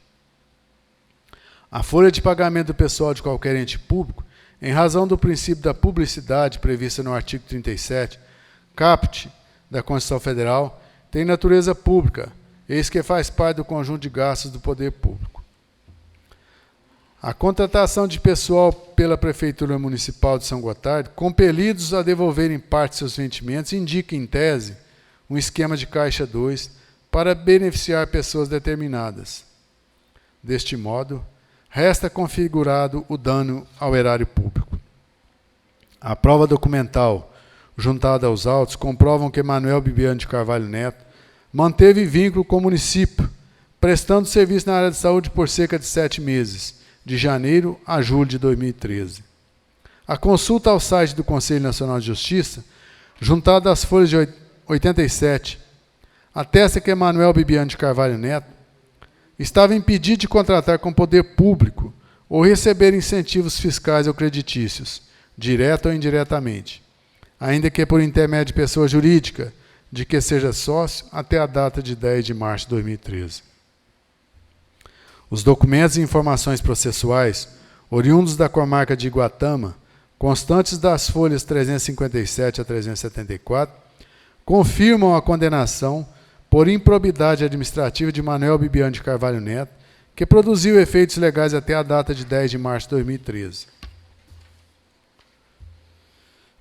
A folha de pagamento do pessoal de qualquer ente público, em razão do princípio da publicidade prevista no artigo 37, caput da Constituição Federal, tem natureza pública, eis que faz parte do conjunto de gastos do poder público. A contratação de pessoal pela Prefeitura Municipal de São Gotardo, compelidos a devolverem parte de seus rendimentos, indica, em tese, um esquema de caixa 2 para beneficiar pessoas determinadas. Deste modo, resta configurado o dano ao erário público. A prova documental juntada aos autos comprovam que Manuel Bibiano de Carvalho Neto manteve vínculo com o município, prestando serviço na área de saúde por cerca de 7 meses, de janeiro a julho de 2013. A consulta ao site do Conselho Nacional de Justiça, juntada às folhas de 87, atesta que Manuel Bibiano de Carvalho Neto estava impedido de contratar com o poder público ou receber incentivos fiscais ou creditícios, direto ou indiretamente, ainda que por intermédio de pessoa jurídica, de que seja sócio, até a data de 10 de março de 2013. Os documentos e informações processuais, oriundos da comarca de Iguatama, constantes das folhas 357 a 374, confirmam a condenação por improbidade administrativa de Manuel Bibiano de Carvalho Neto, que produziu efeitos legais até a data de 10 de março de 2013.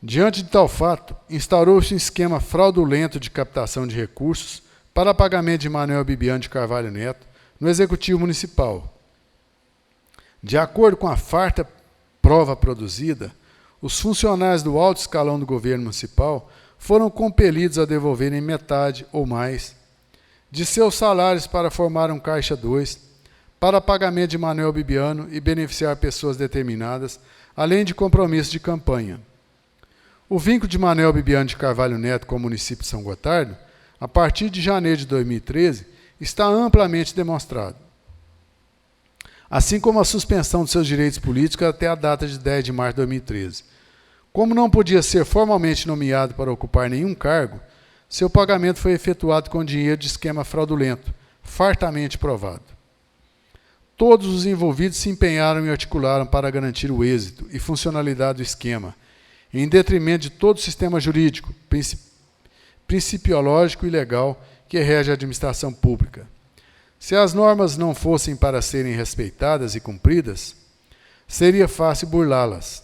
Diante de tal fato, instaurou-se um esquema fraudulento de captação de recursos para pagamento de Manuel Bibiano de Carvalho Neto no Executivo Municipal. De acordo com a farta prova produzida, os funcionários do alto escalão do governo municipal foram compelidos a devolverem metade ou mais de seus salários para formar um caixa 2 para pagamento de Manuel Bibiano e beneficiar pessoas determinadas, além de compromissos de campanha. O vínculo de Manuel Bibiano de Carvalho Neto com o município de São Gotardo, a partir de janeiro de 2013, está amplamente demonstrado, assim como a suspensão de seus direitos políticos até a data de 10 de março de 2013. Como não podia ser formalmente nomeado para ocupar nenhum cargo, seu pagamento foi efetuado com dinheiro de esquema fraudulento, fartamente provado. Todos os envolvidos se empenharam e articularam para garantir o êxito e funcionalidade do esquema, em detrimento de todo o sistema jurídico, principiológico e legal que rege a administração pública. Se as normas não fossem para serem respeitadas e cumpridas, seria fácil burlá-las.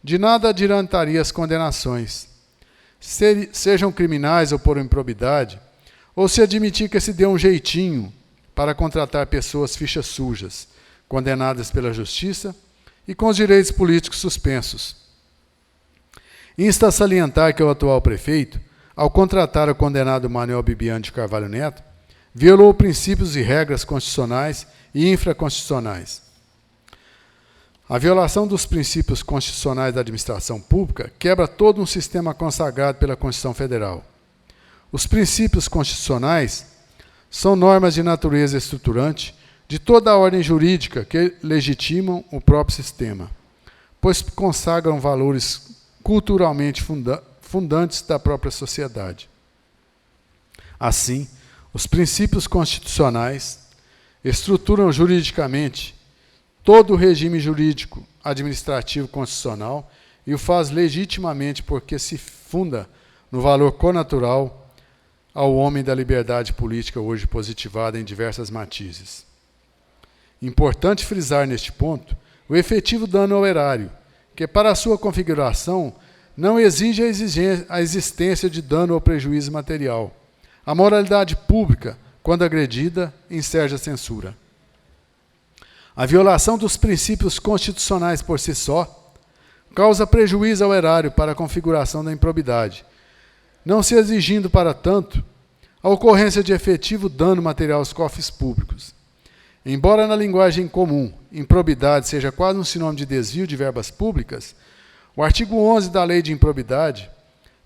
De nada adiantaria as condenações, sejam criminais ou por improbidade, ou se admitir que se deu um jeitinho para contratar pessoas fichas sujas, condenadas pela justiça e com os direitos políticos suspensos. Insta a salientar que o atual prefeito, ao contratar o condenado Manuel Bibiano de Carvalho Neto, violou princípios e regras constitucionais e infraconstitucionais. A violação dos princípios constitucionais da administração pública quebra todo um sistema consagrado pela Constituição Federal. Os princípios constitucionais são normas de natureza estruturante de toda a ordem jurídica que legitimam o próprio sistema, pois consagram valores culturalmente fundantes da própria sociedade. Assim, os princípios constitucionais estruturam juridicamente todo o regime jurídico, administrativo constitucional e o faz legitimamente porque se funda no valor connatural ao homem da liberdade política hoje positivada em diversas matizes. Importante frisar neste ponto o efetivo dano ao erário, que para a sua configuração não exige a existência de dano ou prejuízo material. A moralidade pública, quando agredida, enseja a censura. A violação dos princípios constitucionais por si só causa prejuízo ao erário para a configuração da improbidade, não se exigindo, para tanto, a ocorrência de efetivo dano material aos cofres públicos. Embora na linguagem comum improbidade seja quase um sinônimo de desvio de verbas públicas, o artigo 11 da Lei de Improbidade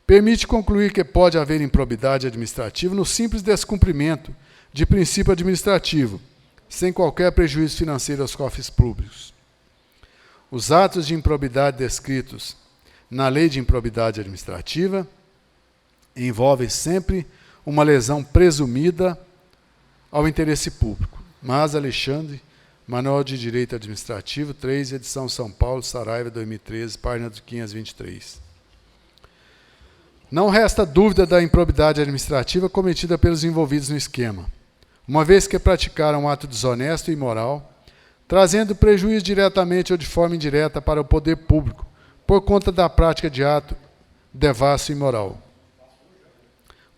permite concluir que pode haver improbidade administrativa no simples descumprimento de princípio administrativo, sem qualquer prejuízo financeiro aos cofres públicos. Os atos de improbidade descritos na Lei de Improbidade Administrativa envolvem sempre uma lesão presumida ao interesse público. Mas Alexandre, Manual de Direito Administrativo, 3, edição São Paulo, Saraiva, 2013, página 523. Não resta dúvida da improbidade administrativa cometida pelos envolvidos no esquema, uma vez que praticaram um ato desonesto e imoral, trazendo prejuízo diretamente ou de forma indireta para o poder público, por conta da prática de ato devasso e imoral.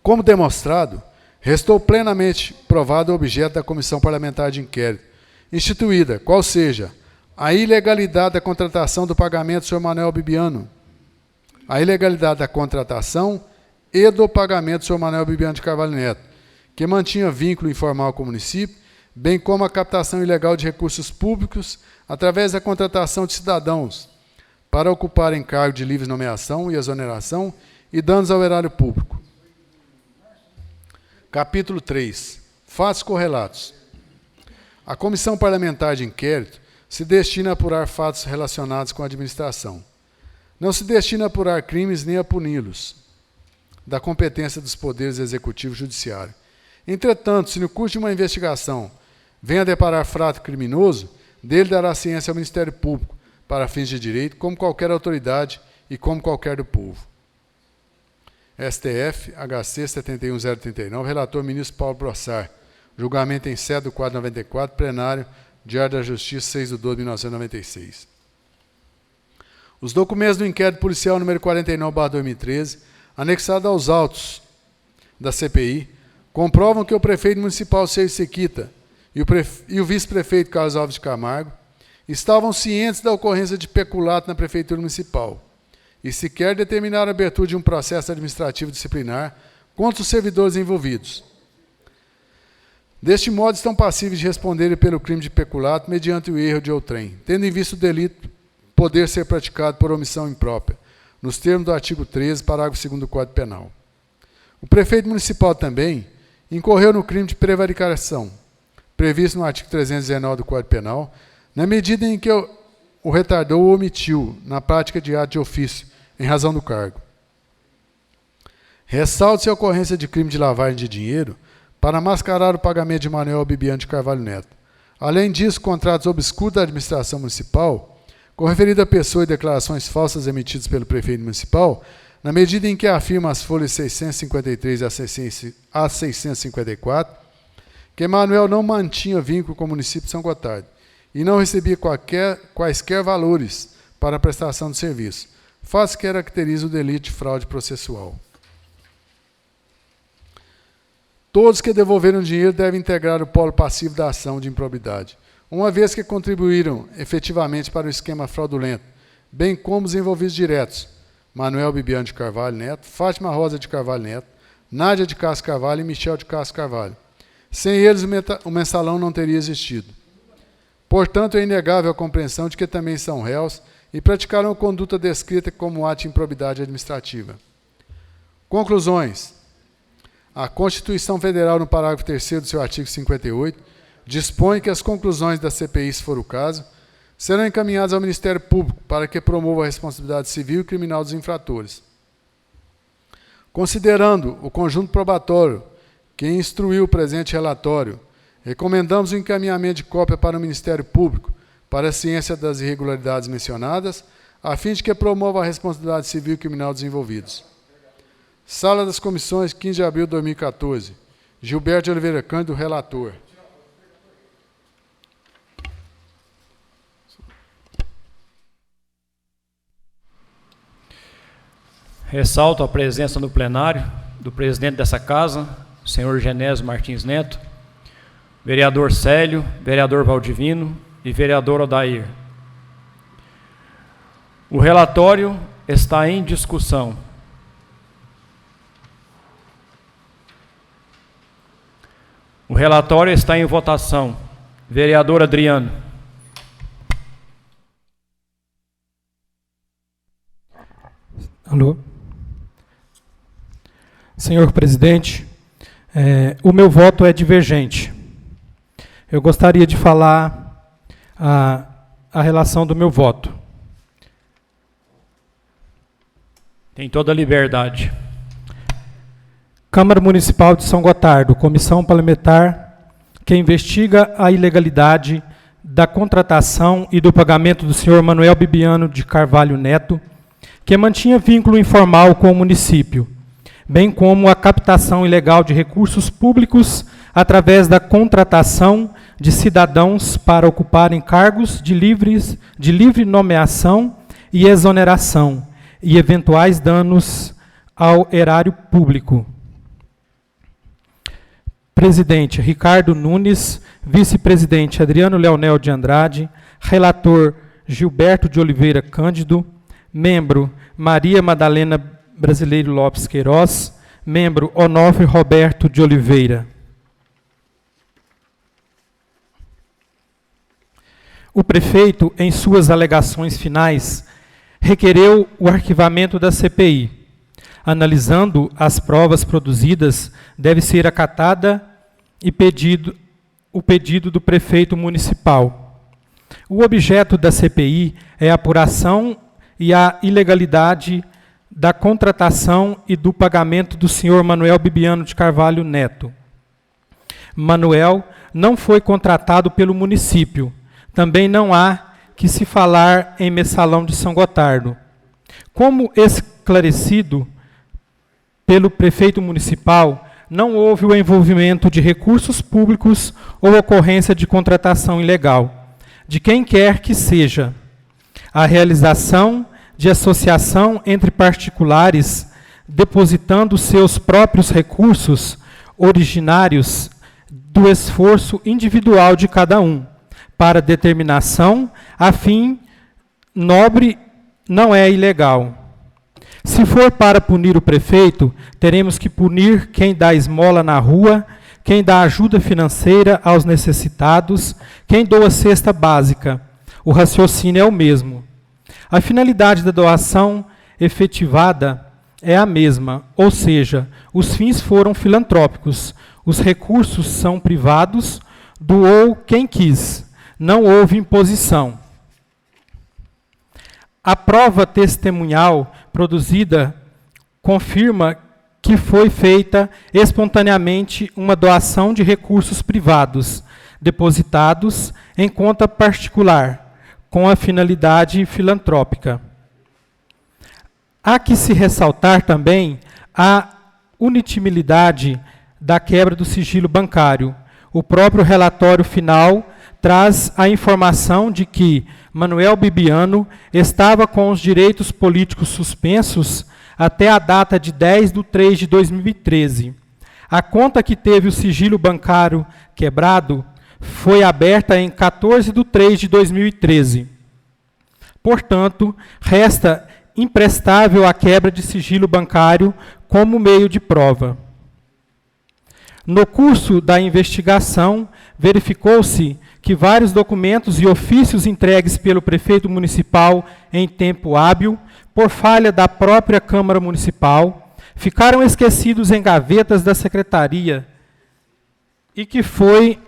Como demonstrado, restou plenamente provado o objeto da Comissão Parlamentar de Inquérito, instituída, qual seja, a ilegalidade da contratação do pagamento do Sr. Manuel Bibiano, a ilegalidade da contratação e do pagamento do Sr. Manuel Bibiano de Carvalho Neto, que mantinha vínculo informal com o município, bem como a captação ilegal de recursos públicos através da contratação de cidadãos para ocuparem cargo de livre nomeação e exoneração e danos ao erário público. Capítulo 3. Fatos correlatos. A Comissão Parlamentar de Inquérito se destina a apurar fatos relacionados com a administração. Não se destina a apurar crimes nem a puni-los, da competência dos poderes executivo e judiciário. Entretanto, se no curso de uma investigação venha a deparar fato criminoso, dele dará ciência ao Ministério Público, para fins de direito, como qualquer autoridade e como qualquer do povo. STF, HC 71039, relator ministro Paulo Brossard. Julgamento em sede do 494, plenário, Diário da Justiça, 6 de 12 de 1996. Os documentos do inquérito policial número 49/2013, anexado aos autos da CPI, comprovam que o prefeito municipal Sérgio Sequita e o vice-prefeito Carlos Alves de Camargo estavam cientes da ocorrência de peculato na prefeitura municipal e sequer determinaram a abertura de um processo administrativo disciplinar contra os servidores envolvidos. Deste modo, estão passíveis de responderem pelo crime de peculato mediante o erro de outrem, tendo em vista o delito poder ser praticado por omissão imprópria, nos termos do artigo 13, parágrafo 2º do Código Penal. O prefeito municipal também incorreu no crime de prevaricação, previsto no artigo 319 do Código Penal, na medida em que o retardou ou omitiu na prática de ato de ofício, em razão do cargo. Ressalte-se a ocorrência de crime de lavagem de dinheiro para mascarar o pagamento de Manuel Bibiano de Carvalho Neto. Além disso, contratos obscuros da administração municipal, com referida pessoa e declarações falsas emitidas pelo prefeito municipal, na medida em que afirma as folhas 653 a 654, que Manuel não mantinha vínculo com o município de São Gotardo e não recebia quaisquer valores para a prestação de serviço, fato que caracteriza o delito de fraude processual. Todos que devolveram dinheiro devem integrar o polo passivo da ação de improbidade, uma vez que contribuíram efetivamente para o esquema fraudulento, bem como os envolvidos diretos, Manuel Bibiano de Carvalho Neto, Fátima Rosa de Carvalho Neto, Nádia de Castro Carvalho e Michel de Castro Carvalho. Sem eles, o mensalão não teria existido. Portanto, é inegável a compreensão de que também são réus e praticaram a conduta descrita como ato de improbidade administrativa. Conclusões. A Constituição Federal, no parágrafo 3º do seu artigo 58, dispõe que as conclusões da CPI, se for o caso, serão encaminhadas ao Ministério Público para que promova a responsabilidade civil e criminal dos infratores. Considerando o conjunto probatório que instruiu o presente relatório, recomendamos o encaminhamento de cópia para o Ministério Público para a ciência das irregularidades mencionadas, a fim de que promova a responsabilidade civil e criminal desenvolvidos. Sala das Comissões, 15 de abril de 2014. Gilberto de Oliveira Cândido, relator. Ressalto a presença no plenário do presidente dessa casa, o senhor Genésio Martins Neto, vereador Célio, vereador Valdivino e vereador Odair. O relatório está em discussão. O relatório está em votação. Vereador Adriano. Alô. Senhor presidente, o meu voto é divergente. Eu gostaria de falar a relação do meu voto. Tem toda a liberdade. Câmara Municipal de São Gotardo, comissão parlamentar que investiga a ilegalidade da contratação e do pagamento do senhor Manuel Bibiano de Carvalho Neto, que mantinha vínculo informal com o município, bem como a captação ilegal de recursos públicos através da contratação de cidadãos para ocuparem cargos de livre nomeação e exoneração e eventuais danos ao erário público. Presidente Ricardo Nunes, vice-presidente Adriano Leonel de Andrade, relator Gilberto de Oliveira Cândido, membro Maria Madalena Brasileiro Lopes Queiroz, membro Onofre Roberto de Oliveira. O prefeito, em suas alegações finais, requereu o arquivamento da CPI. Analisando as provas produzidas, deve ser acatada o pedido do prefeito municipal. O objeto da CPI é a apuração e a ilegalidade da contratação e do pagamento do senhor Manuel Bibiano de Carvalho Neto. Manuel não foi contratado pelo município. Também não há que se falar em mensalão de São Gotardo. Como esclarecido pelo prefeito municipal, não houve o envolvimento de recursos públicos ou ocorrência de contratação ilegal, de quem quer que seja. A realização de associação entre particulares, depositando seus próprios recursos originários do esforço individual de cada um, para determinação, a fim nobre, não é ilegal. Se for para punir o prefeito, teremos que punir quem dá esmola na rua, quem dá ajuda financeira aos necessitados, quem doa cesta básica. O raciocínio é o mesmo. A finalidade da doação efetivada é a mesma, ou seja, os fins foram filantrópicos, os recursos são privados, doou quem quis, não houve imposição. A prova testemunhal produzida confirma que foi feita espontaneamente uma doação de recursos privados, depositados em conta particular, com a finalidade filantrópica. Há que se ressaltar também a unitimilidade da quebra do sigilo bancário. O próprio relatório final traz a informação de que Manuel Bibiano estava com os direitos políticos suspensos até a data de 10/3/2013. A conta que teve o sigilo bancário quebrado foi aberta em 14/3/2013. Portanto, resta imprestável a quebra de sigilo bancário como meio de prova. No curso da investigação, verificou-se que vários documentos e ofícios entregues pelo prefeito municipal em tempo hábil, por falha da própria Câmara Municipal, ficaram esquecidos em gavetas da Secretaria e que foi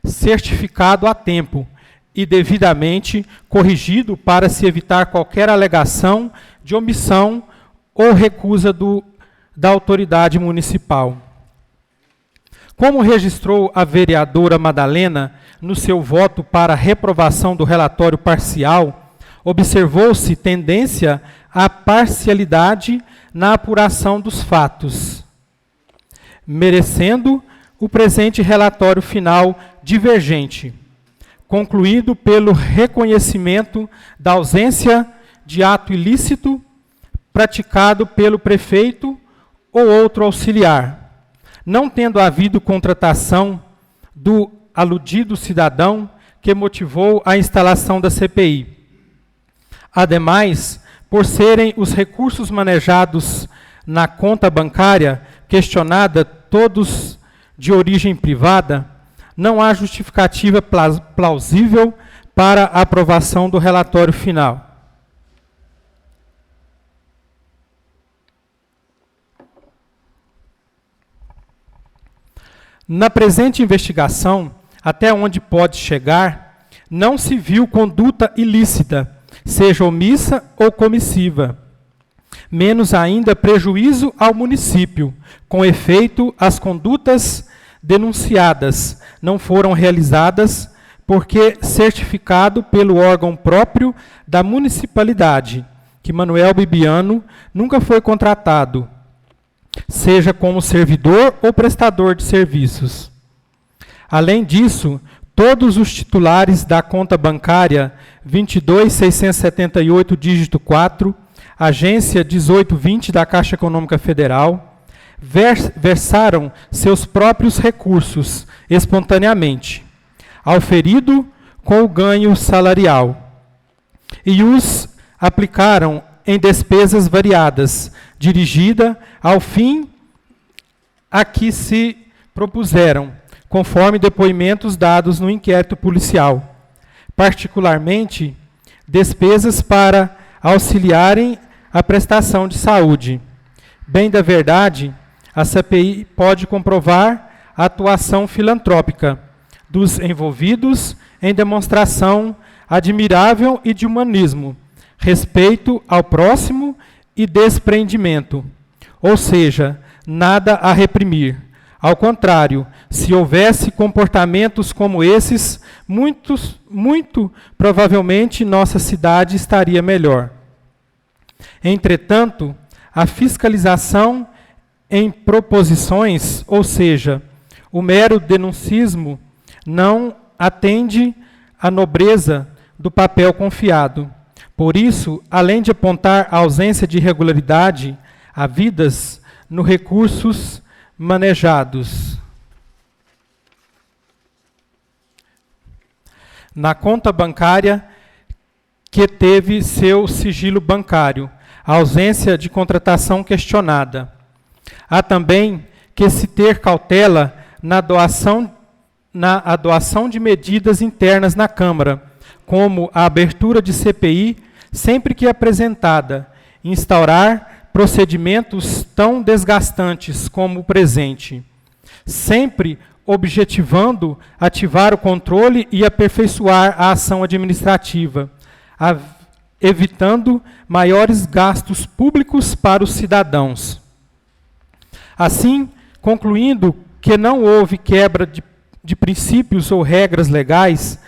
certificado a tempo e devidamente corrigido para se evitar qualquer alegação de omissão ou recusa da autoridade municipal. Como registrou a vereadora Madalena no seu voto para reprovação do relatório parcial, observou-se tendência à parcialidade na apuração dos fatos, merecendo o presente relatório final divergente, concluído pelo reconhecimento da ausência de ato ilícito praticado pelo prefeito ou outro auxiliar, não tendo havido contratação do aludido cidadão que motivou a instalação da CPI. Ademais, por serem os recursos manejados na conta bancária questionada todos de origem privada, não há justificativa plausível para a aprovação do relatório final. Na presente investigação, até onde pode chegar, não se viu conduta ilícita, seja omissa ou comissiva, menos ainda prejuízo ao município. Com efeito, as condutas denunciadas não foram realizadas porque certificado pelo órgão próprio da municipalidade, que Manuel Bibiano nunca foi contratado, seja como servidor ou prestador de serviços. Além disso, todos os titulares da conta bancária 22.678, dígito 4, agência 1820 da Caixa Econômica Federal, versaram seus próprios recursos espontaneamente, auferido com o ganho salarial, e os aplicaram em despesas variadas, dirigida ao fim a que se propuseram, conforme depoimentos dados no inquérito policial, particularmente despesas para auxiliarem a prestação de saúde. Bem da verdade, a CPI pode comprovar a atuação filantrópica dos envolvidos em demonstração admirável e de humanismo, respeito ao próximo e desprendimento, ou seja, nada a reprimir. Ao contrário, se houvesse comportamentos como esses, muito provavelmente nossa cidade estaria melhor. Entretanto, a fiscalização em proposições, ou seja, o mero denuncismo, não atende à nobreza do papel confiado. Por isso, além de apontar a ausência de irregularidade havidas nos recursos manejados na conta bancária que teve seu sigilo bancário, a ausência de contratação questionada. Há também que se ter cautela na doação de medidas internas na Câmara, como a abertura de CPI, sempre que apresentada, instaurar procedimentos tão desgastantes como o presente, sempre objetivando ativar o controle e aperfeiçoar a ação administrativa, evitando maiores gastos públicos para os cidadãos. Assim, concluindo que não houve quebra de princípios ou regras legais,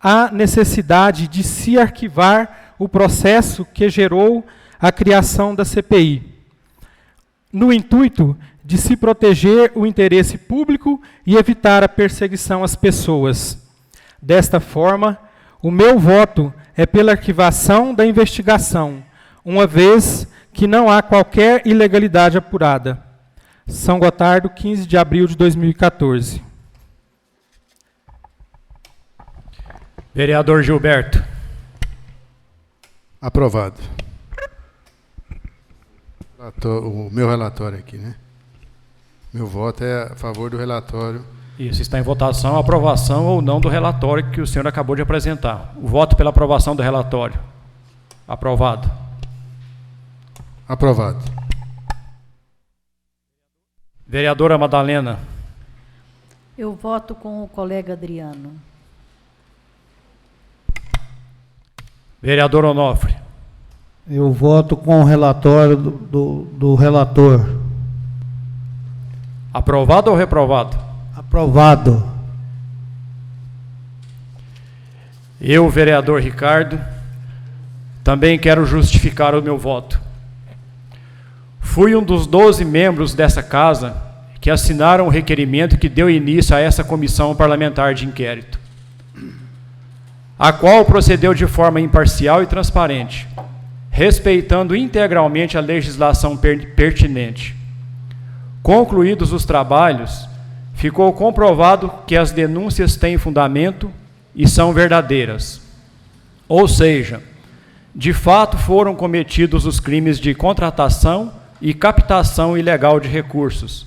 há necessidade de se arquivar o processo que gerou a criação da CPI, no intuito de se proteger o interesse público e evitar a perseguição às pessoas. Desta forma, o meu voto é pela arquivação da investigação, uma vez que não há qualquer ilegalidade apurada. São Gotardo, 15 de abril de 2014. Vereador Gilberto. Aprovado. O meu relatório aqui, né? Meu voto é a favor do relatório. Isso, está em votação a aprovação ou não do relatório que o senhor acabou de apresentar. O voto pela aprovação do relatório. Aprovado. Aprovado. Vereadora Madalena. Eu voto com o colega Adriano. Vereador Onofre. Eu voto com o relatório do relator. Aprovado ou reprovado? Aprovado. Eu, vereador Ricardo, também quero justificar o meu voto. Fui um dos 12 membros dessa casa que assinaram o requerimento que deu início a essa comissão parlamentar de inquérito, a qual procedeu de forma imparcial e transparente, respeitando integralmente a legislação pertinente. Concluídos os trabalhos, ficou comprovado que as denúncias têm fundamento e são verdadeiras. Ou seja, de fato foram cometidos os crimes de contratação e captação ilegal de recursos,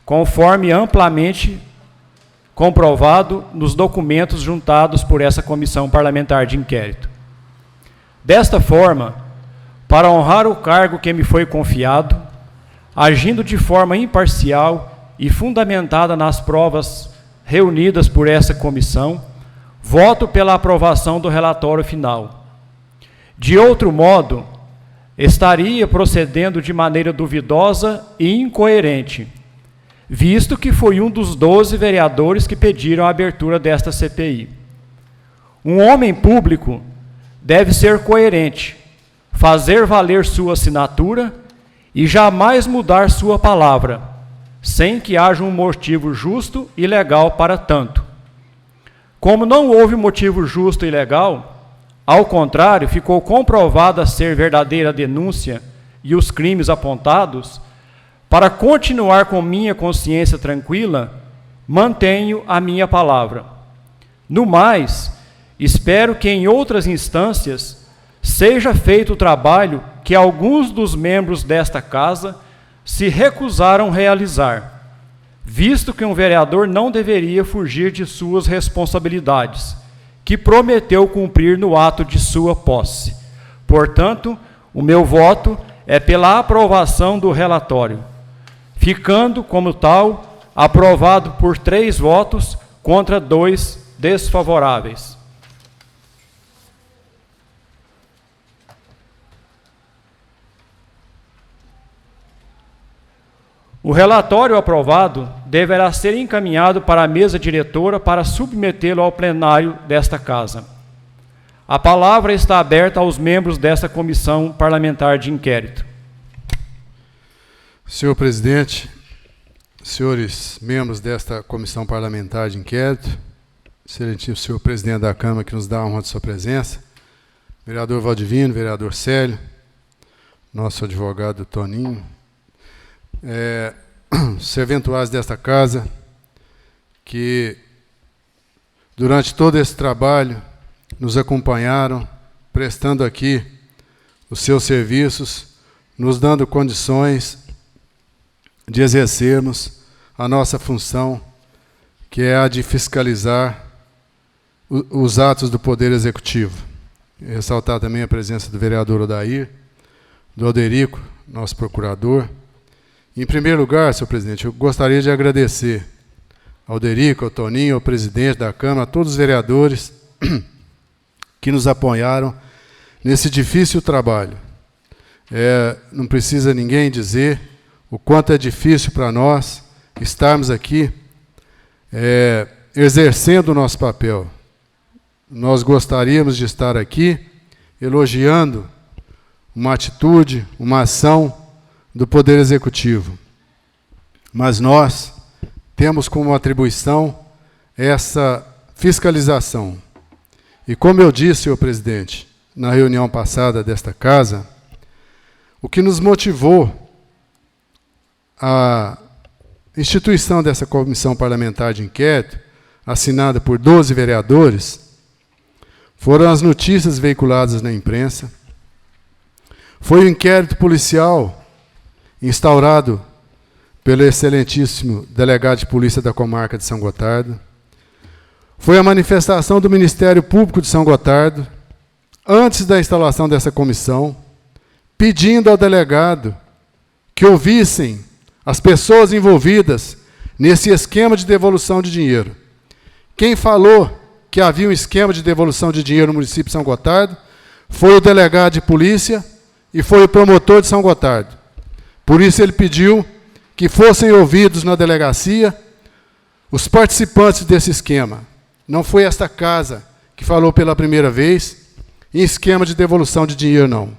conforme amplamente comprovado nos documentos juntados por essa comissão parlamentar de inquérito. Desta forma, para honrar o cargo que me foi confiado, agindo de forma imparcial e fundamentada nas provas reunidas por essa comissão, voto pela aprovação do relatório final. De outro modo, estaria procedendo de maneira duvidosa e incoerente, visto que foi um dos 12 vereadores que pediram a abertura desta CPI. Um homem público deve ser coerente, fazer valer sua assinatura e jamais mudar sua palavra, sem que haja um motivo justo e legal para tanto. Como não houve motivo justo e legal, ao contrário, ficou comprovada ser verdadeira a denúncia e os crimes apontados, para continuar com minha consciência tranquila, mantenho a minha palavra. No mais, espero que em outras instâncias seja feito o trabalho que alguns dos membros desta casa se recusaram realizar, visto que um vereador não deveria fugir de suas responsabilidades, que prometeu cumprir no ato de sua posse. Portanto, o meu voto é pela aprovação do relatório, ficando, como tal, aprovado por 3 votos contra 2 desfavoráveis. O relatório aprovado deverá ser encaminhado para a mesa diretora para submetê-lo ao plenário desta casa. A palavra está aberta aos membros desta comissão parlamentar de inquérito. Senhor presidente, senhores membros desta comissão parlamentar de inquérito, excelentíssimo senhor presidente da Câmara, que nos dá a honra de sua presença, vereador Valdivino, vereador Célio, nosso advogado Toninho, serventuais desta casa, que durante todo esse trabalho nos acompanharam, prestando aqui os seus serviços, nos dando condições de exercermos a nossa função, que é a de fiscalizar os atos do Poder Executivo. Ressaltar também a presença do vereador Odair, do Alderico, nosso procurador. Em primeiro lugar, senhor presidente, eu gostaria de agradecer ao Alderico, ao Toninho, ao presidente da Câmara, a todos os vereadores que nos apoiaram nesse difícil trabalho. Não precisa ninguém dizer o quanto é difícil para nós estarmos aqui exercendo o nosso papel. Nós gostaríamos de estar aqui elogiando uma atitude, uma ação do Poder Executivo. Mas nós temos como atribuição essa fiscalização. E como eu disse, senhor presidente, na reunião passada desta casa, o que nos motivou a instituição dessa comissão parlamentar de inquérito, assinada por 12 vereadores, foram as notícias veiculadas na imprensa, foi o inquérito policial instaurado pelo excelentíssimo delegado de polícia da comarca de São Gotardo, foi a manifestação do Ministério Público de São Gotardo, antes da instalação dessa comissão, pedindo ao delegado que ouvissem as pessoas envolvidas nesse esquema de devolução de dinheiro. Quem falou que havia um esquema de devolução de dinheiro no município de São Gotardo foi o delegado de polícia e foi o promotor de São Gotardo. Por isso ele pediu que fossem ouvidos na delegacia Os participantes desse esquema, não foi esta casa que falou pela primeira vez em esquema de devolução de dinheiro, não.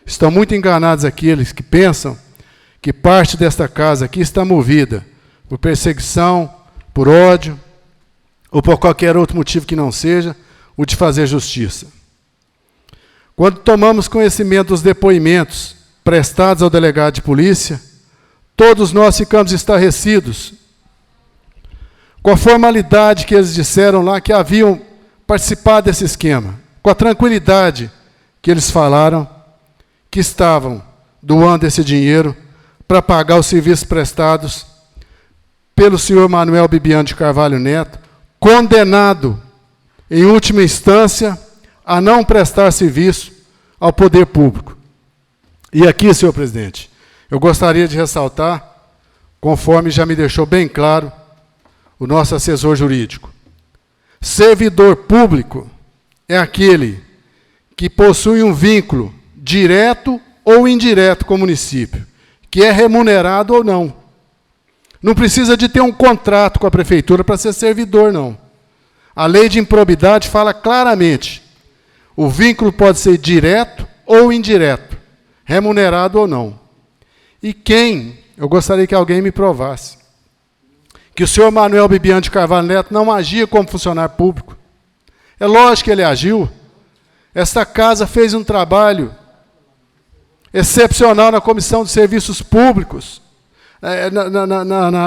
Estão muito enganados aqueles que pensam que parte desta casa aqui está movida por perseguição, por ódio, ou por qualquer outro motivo que não seja o de fazer justiça. Quando tomamos conhecimento dos depoimentos prestados ao delegado de polícia, todos nós ficamos estarrecidos com a formalidade que eles disseram lá que haviam participado desse esquema, com a tranquilidade que eles falaram que estavam doando esse dinheiro para pagar os serviços prestados pelo senhor Manuel Bibiano de Carvalho Neto, condenado, em última instância, a não prestar serviço ao poder público. E aqui, senhor presidente, eu gostaria de ressaltar, conforme já me deixou bem claro o nosso assessor jurídico, servidor público é aquele que possui um vínculo direto ou indireto com o município, que é remunerado ou não. Não precisa de ter um contrato com a prefeitura para ser servidor, não. A lei de improbidade fala claramente, o vínculo pode ser direto ou indireto, remunerado ou não. E eu gostaria que alguém me provasse, que o senhor Manuel Bibiano de Carvalho Neto não agia como funcionário público. É lógico que ele agiu. Esta casa fez um trabalho excepcional na Comissão de Serviços Públicos,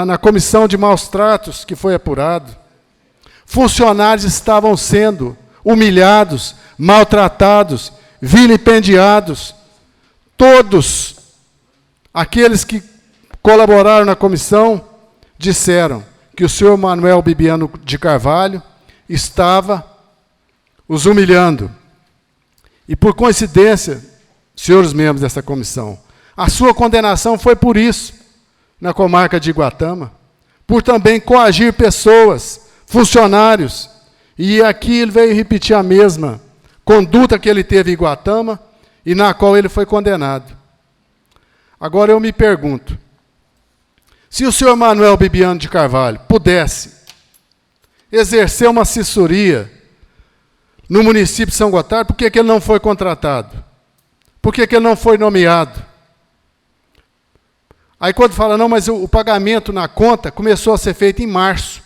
na Comissão de Maus Tratos, que foi apurado. Funcionários estavam sendo humilhados, maltratados, vilipendiados. Todos aqueles que colaboraram na comissão disseram que o senhor Manuel Bibiano de Carvalho estava os humilhando. E, por coincidência, senhores membros dessa comissão, a sua condenação foi por isso, na comarca de Iguatama, por também coagir pessoas, funcionários, e aqui ele veio repetir a mesma conduta que ele teve em Iguatama e na qual ele foi condenado. Agora eu me pergunto, se o senhor Manuel Bibiano de Carvalho pudesse exercer uma assessoria no município de São Gotardo, por que ele não foi contratado? Por que ele não foi nomeado? Aí quando fala, não, mas o pagamento na conta começou a ser feito em março.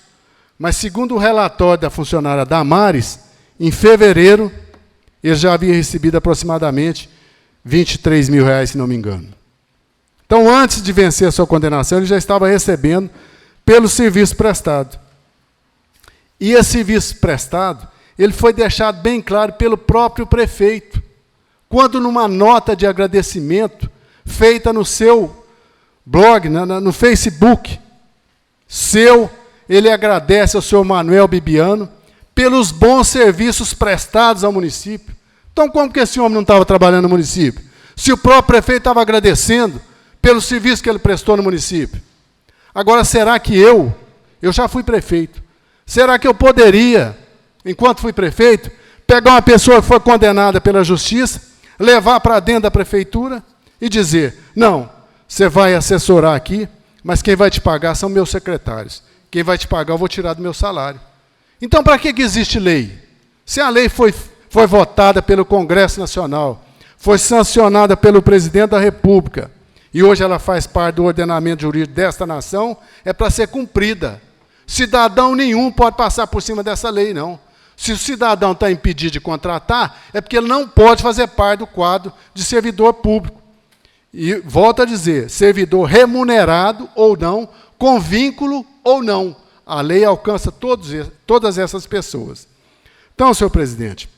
Mas segundo o relatório da funcionária Damares, em fevereiro, ele já havia recebido aproximadamente R$23 mil, se não me engano. Então, antes de vencer a sua condenação, ele já estava recebendo pelo serviço prestado. E esse serviço prestado, ele foi deixado bem claro pelo próprio prefeito, quando numa nota de agradecimento, feita no seu blog, no Facebook, ele agradece ao senhor Manuel Bibiano pelos bons serviços prestados ao município. Então, como que esse homem não estava trabalhando no município? Se o próprio prefeito estava agradecendo pelo serviço que ele prestou no município. Agora, será que eu já fui prefeito, será que eu poderia, enquanto fui prefeito, pegar uma pessoa que foi condenada pela justiça, levar para dentro da prefeitura e dizer, não, você vai assessorar aqui, mas quem vai te pagar são meus secretários. Quem vai te pagar eu vou tirar do meu salário. Então, para que existe lei? Se a lei foi votada pelo Congresso Nacional, foi sancionada pelo presidente da República, e hoje ela faz parte do ordenamento jurídico desta nação, é para ser cumprida. Cidadão nenhum pode passar por cima dessa lei, não. Se o cidadão está impedido de contratar, é porque ele não pode fazer parte do quadro de servidor público. E, volto a dizer, servidor remunerado ou não, com vínculo ou não. A lei alcança todas essas pessoas. Então, senhor presidente,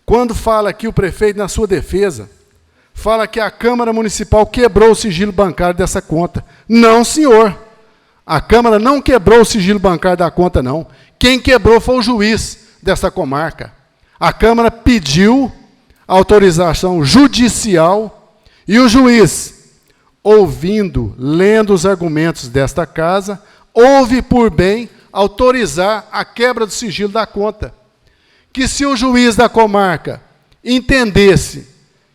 quando fala aqui o prefeito, na sua defesa, fala que a Câmara Municipal quebrou o sigilo bancário dessa conta. Não, senhor. A Câmara não quebrou o sigilo bancário da conta, não. Quem quebrou foi o juiz dessa comarca. A Câmara pediu autorização judicial e o juiz, lendo os argumentos desta casa, houve por bem autorizar a quebra do sigilo da conta. Que se o juiz da comarca entendesse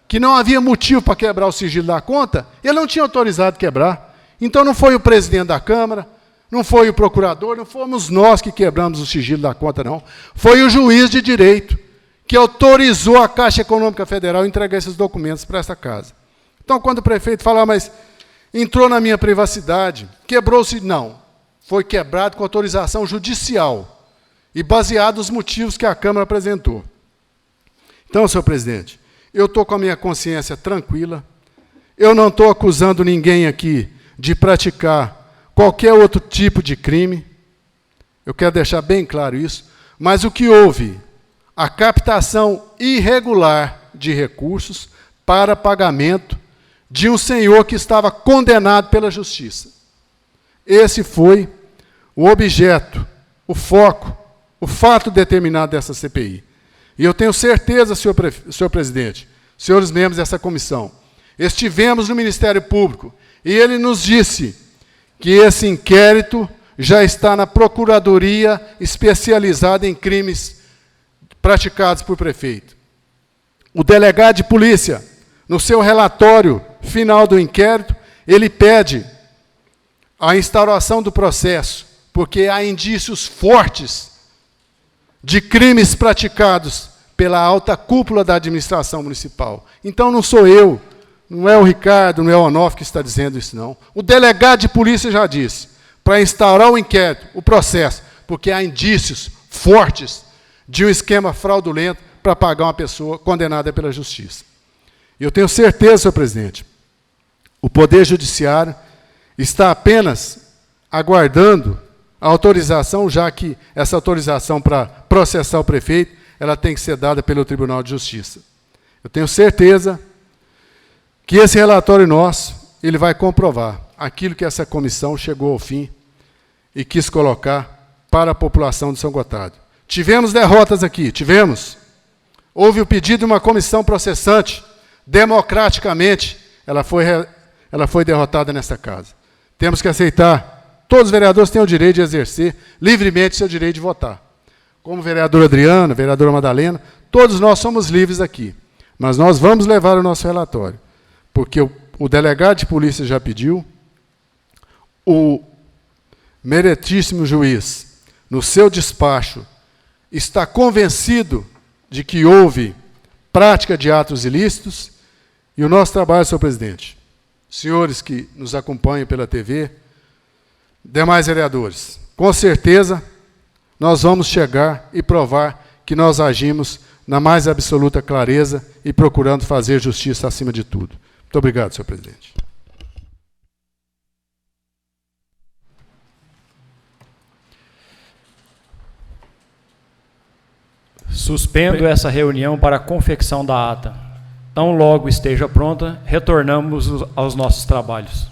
que não havia motivo para quebrar o sigilo da conta, ele não tinha autorizado quebrar. Então não foi o presidente da Câmara, Não foi o procurador, não fomos nós que quebramos o sigilo da conta, não. Foi o juiz de direito que autorizou a Caixa Econômica Federal a entregar esses documentos para essa casa. Então, quando o prefeito fala, mas entrou na minha privacidade, quebrou-se, não. Foi quebrado com autorização judicial e baseado nos motivos que a Câmara apresentou. Então, senhor presidente, eu estou com a minha consciência tranquila, eu não estou acusando ninguém aqui de praticar qualquer outro tipo de crime, eu quero deixar bem claro isso, mas o que houve, a captação irregular de recursos para pagamento de um senhor que estava condenado pela justiça. Esse foi o objeto, o foco, o fato determinado dessa CPI. E eu tenho certeza, senhor presidente, senhores membros dessa comissão, estivemos no Ministério Público e ele nos disse que esse inquérito já está na Procuradoria especializada em crimes praticados por prefeito. O delegado de polícia, no seu relatório final do inquérito, ele pede a instauração do processo, porque há indícios fortes de crimes praticados pela alta cúpula da administração municipal. Então não sou eu, não é o Ricardo, não é o Onofre que está dizendo isso, não. O delegado de polícia já disse, para instaurar o inquérito, o processo, porque há indícios fortes de um esquema fraudulento para pagar uma pessoa condenada pela justiça. E eu tenho certeza, senhor presidente, o Poder Judiciário está apenas aguardando a autorização, já que essa autorização para processar o prefeito, ela tem que ser dada pelo Tribunal de Justiça. Eu tenho certeza que esse relatório nosso, ele vai comprovar aquilo que essa comissão chegou ao fim e quis colocar para a população de São Gotardo. Tivemos derrotas aqui, tivemos. Houve o pedido de uma comissão processante, democraticamente, ela foi derrotada nessa casa. Temos que aceitar, todos os vereadores têm o direito de exercer livremente seu direito de votar. Como o vereador Adriano, a vereadora Madalena, todos nós somos livres aqui. Mas nós vamos levar o nosso relatório, porque o delegado de polícia já pediu, o meritíssimo juiz, no seu despacho, está convencido de que houve prática de atos ilícitos, e o nosso trabalho, senhor presidente, senhores que nos acompanham pela TV, demais vereadores, com certeza nós vamos chegar e provar que nós agimos na mais absoluta clareza e procurando fazer justiça acima de tudo. Muito obrigado, senhor presidente. Suspendo essa reunião para a confecção da ata. Tão logo esteja pronta, retornamos aos nossos trabalhos.